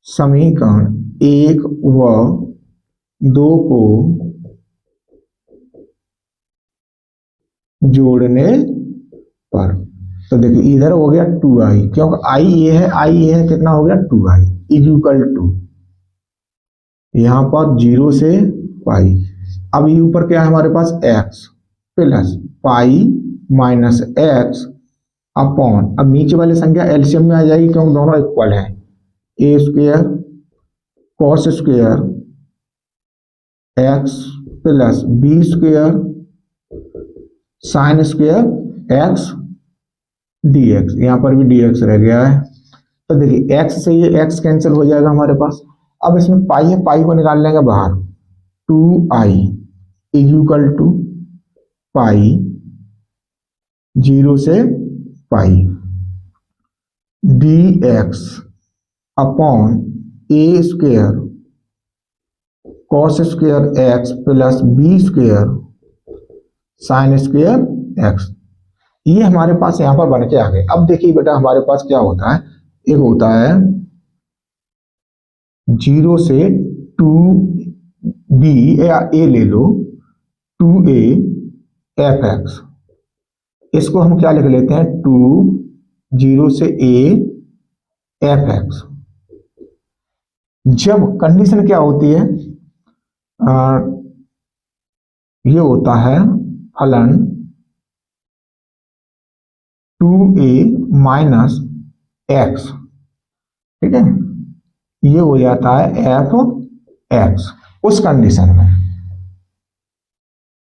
समीकरण 1 व 2 को जोड़ने पर, तो देखिए इधर हो गया 2i, क्योंकि i ये है कितना हो गया 2i = यहां पर 0 से पाई, अब ये ऊपर क्या है हमारे पास x plus pi minus x upon, अब नीचे वाली संख्या एलसीएम में आ जाएगी क्योंकि दोनों इक्वल है, a² cos² x plus b² sin² x dx, यहां पर भी dx रह गया है, तो देखिए x से ये x कैंसिल हो जाएगा हमारे पास। अब इसमें पाई है, पाई को निकाल लेंगे बाहर। 2i is equal to pi 0 से pi dx upon A square cos square X plus B square sin square X. ये हमारे पास यहां पर बन के आ गए। अब देखिए बेटा हमारे पास क्या होता है, एक होता है 0 से 2b या a ले लो 2a एफ एक्स। इसको हम क्या लिख लेते हैं 0 से a एफ एक्स। जब कंडीशन क्या होती है, ये होता है फलन 2a माइनस एक्स, ठीक है, ये हो जाता है एफ एक्स उस कंडीशन में।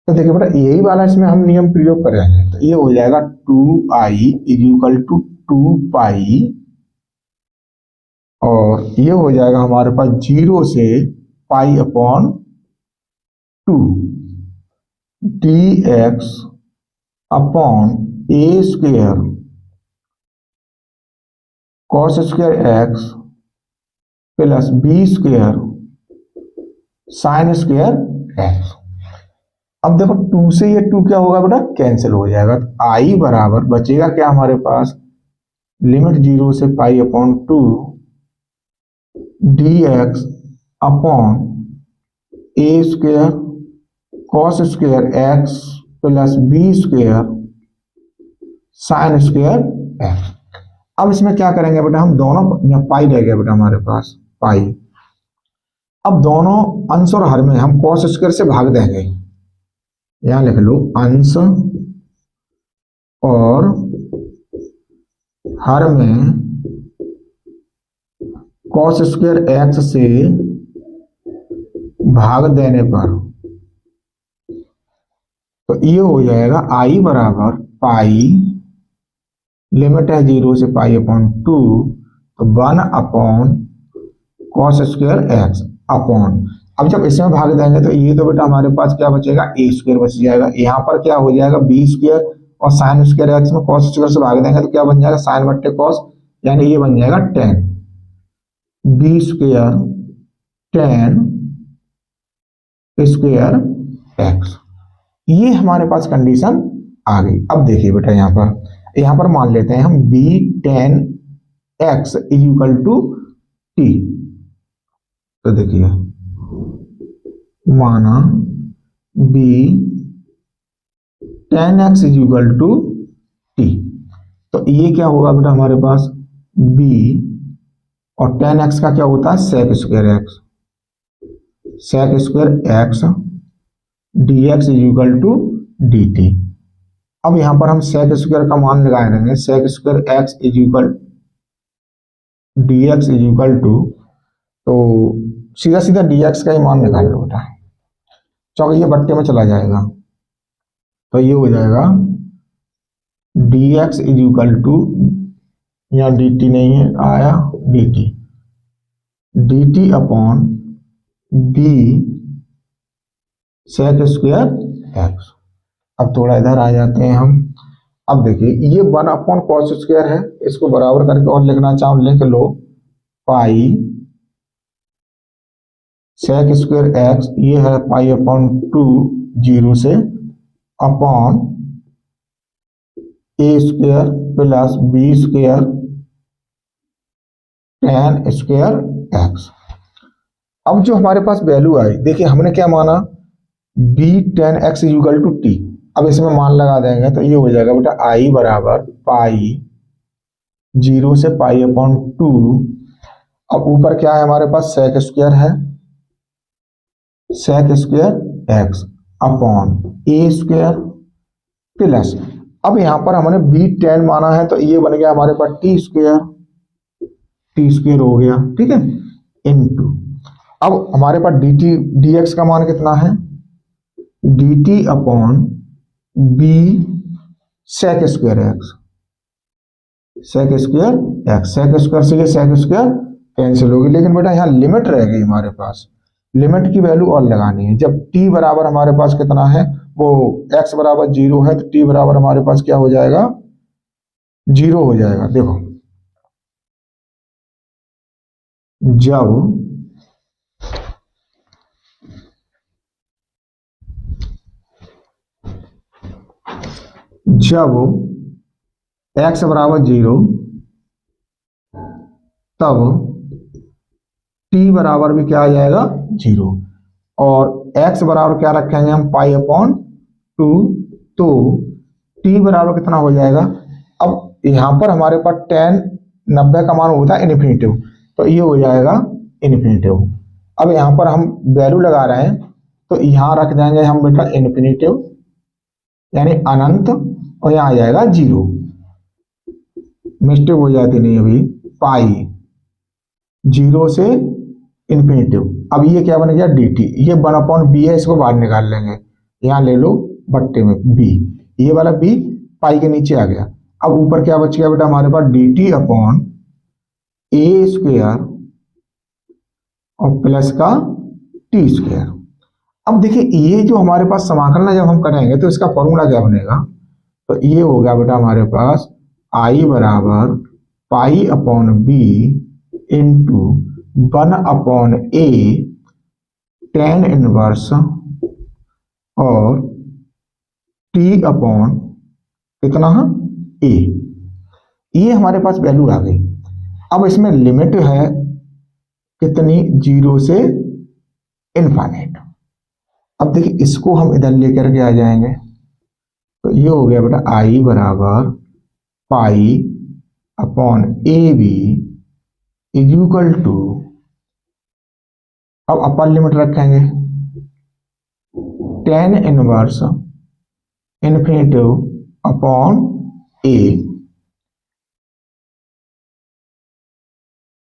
तो देखिए बेटा यही वाला इसमें हम नियम प्रयोग करेंगे। तो ये हो जाएगा 2i इज इक्वल टू 2 पाई और ये हो जाएगा हमारे पास 0 से pi upon 2 dx upon A square cos square X plus B square sin square X. अब देखो 2 से ये 2 क्या होगा बेटा, कैंसिल हो जाएगा। तो आई बराबर बचेगा क्या हमारे पास, लिमिट 0 से pi upon 2 dx upon A square cos square X plus B square sin square X. अब इसमें क्या करेंगे बेटा, हम दोनों पाई रह गया बेटा हमारे पास पाई। अब दोनों अंश और हर में हम कॉस स्क्वायर से भाग देंगे। यहां लिख लो अंश और हर में कॉस स्क्वायर एक्स से भाग देने पर तो ये हो जाएगा आई बराबर पाई, लिमिट है 0 से पाई अपॉन 2 तो 1 upon cos square x upon. अब जब इसमें भाग देंगे तो ये तो बेटा हमारे पास क्या बचेगा, ए स्क्वायर बच जाएगा। यहाँ पर क्या हो जाएगा बी स्क्वायर और साइन स्क्वायर एक्स में कॉस स्क्वायर से भाग देंगे तो क्या बन जाएगा साइन बट्टे कॉस, यानी ये बन जाएगा 10 बी स्क्वायर 10 स्क्वायर एक्स। ये हमारे पास कंडीशन आ गई। अब देखिए बेटा यहाँ पर मान लेते हैं हम बी 10 X is equal to T. तो देखिए माना बी 10x is equal to T. तो ये क्या होगा बेटा हमारे पास b और 10x का क्या होता है sec square x, sec square X dx is equal to dt। अब यहां पर हम सेक स्क्वायर का मान लगा देंगे, sec square X is equal dx is equal to, तो सीधा सीधा dx का ही मान निकाल लो बेटा, चौके ये बट्टे में चला जाएगा। तो ये हो जाएगा dx इज इक्वल टू, यहाँ dt नहीं है आया dt upon b sec square x. अब थोड़ा इधर आ जाते हैं हम। अब देखिए ये 1 अपॉन कॉस स्क्वायर है, इसको बराबर करके और लिखना चाहो लिख लो पाई सेक स्क्वायर एक्स, ये है पाई अपॉन 2 0 से upon A square plus B square 10 square x. अब जो हमारे पास वैल्यू आई, देखिए हमने क्या माना b 10x is equal to t. अब इसमें मान लगा देंगे तो ये हो जाएगा बेटा आई बराबर पाई 0 से पाई अपॉन 2। अब ऊपर क्या है हमारे पास सेक स्क्वायर है, sec square x upon A square plus, अब यहां पर हमने b 10 माना है तो ये बन गया हमारे पास टी स्क्वायर हो गया, ठीक है, इनटू। अब हमारे पास dt dx का मान कितना है dt upon b sec square x, sec square x, sec square से ये सेक स्क्वायर कैंसिल होगी, लेकिन बेटा यहाँ लिमिट रहेगी हमारे पास, लिमिट की वैल्यू और लगानी है। जब t बराबर हमारे पास कितना है, वो x बराबर 0 है, तो t बराबर हमारे पास क्या हो जाएगा, 0 हो जाएगा। देखो जब x बराबर 0 तब t बराबर भी क्या आ जाएगा 0, और x बराबर क्या रखेंगे हम पाई अपॉन 2, तो t बराबर कितना हो जाएगा। अब यहाँ पर हमारे पास 90 का मान होता है इन्फिनिटिव, तो ये हो जाएगा इन्फिनिटिव। अब यहाँ पर हम वैल्यू लगा रहे हैं, तो यहाँ रख देंगे हम बेटा इन्फिनिटिव यानी अनंत, और यहाँ आ जाएगा 0, मिस्टेक हो जाती नहीं अभी, पाई 0 से इन्फिनिटिव। अब ये क्या बन गया dt, ये 1/b है, इसको बाहर निकाल लेंगे, यहाँ ले लो बट्टे में b, ये वाला b पाई के नीचे आ गया। अब ऊपर क्या बच गया बेटा हमारे पास dt अपॉन a स्क्वायर और प्लस का t स्क्वायर। अब देखिए ये जो हमारे पास समाकलन जब हम करेंगे तो इसका फॉर्मूला क्या बनेगा, तो ये हो गया बेटा हमारे पास i बराबर pi upon b into 1/a tan inverse और t अपॉन कितना है a, ये हमारे पास वैल्यू आ गई। अब इसमें लिमिट है कितनी, 0 से इनफाइनाइट। अब देखिए इसको हम इधर लेकर के आ जाएंगे, तो ये हो गया बेटा i बराबर pi upon a b is equal to, अब अपर लिमिट रखेंगे tan inverse infinitive upon a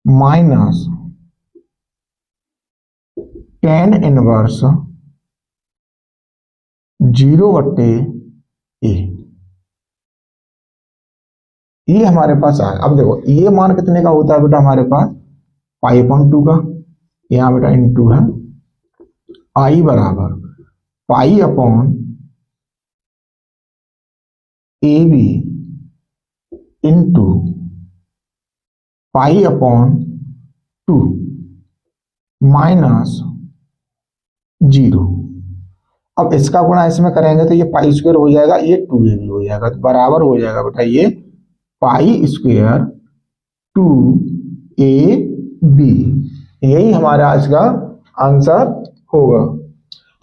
minus tan inverse 0/a, ये हमारे पास आया। अब देखो ये मान कितने का होता है बेटा हमारे पास पाई अपॉन 2 का, यहाँ बेटा इंटू है i बराबर pi upon a b into pi upon 2 minus 0। अब इसका गुणा इसमें करेंगे तो ये पाई स्क्वायर हो जाएगा, ये 2a भी हो जाएगा, तो बराबर हो जाएगा बेटा ये पाई स्क्वायर 2ab, यही हमारा आज का आंसर होगा।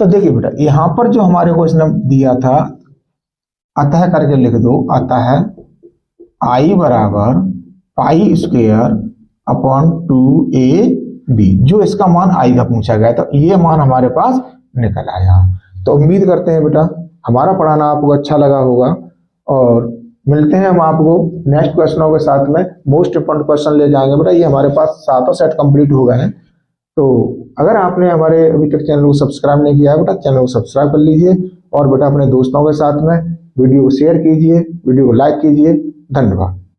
तो देखिए बेटा यहाँ पर जो हमारे को इसने दिया था, अतः करके लिख दो, अतः i बराबर पाई स्क्वायर अपॉन 2ab, जो इसका मान i का पूछा गया, तो ये मान हमारे पास निकल आया। तो उम्मीद करते हैं बेटा हमारा पढ़ाना आपको अच्छा लगा होगा, और मिलते हैं हम आपको नेक्स्ट क्वेश्चनों के साथ में। मोस्ट इंपोर्टेंट क्वेश्चन ले जाएंगे बेटा, ये हमारे पास 7 सेट कंप्लीट हो गए हैं। तो अगर आपने हमारे अभी तक चैनल को सब्सक्राइब नहीं किया है बेटा, चैनल को सब्सक्राइब कर लीजिए, और बेटा अपने दोस्तों के साथ में वीडियो को शेयर कीजिए, वीडियो को लाइक कीजिए। धन्यवाद।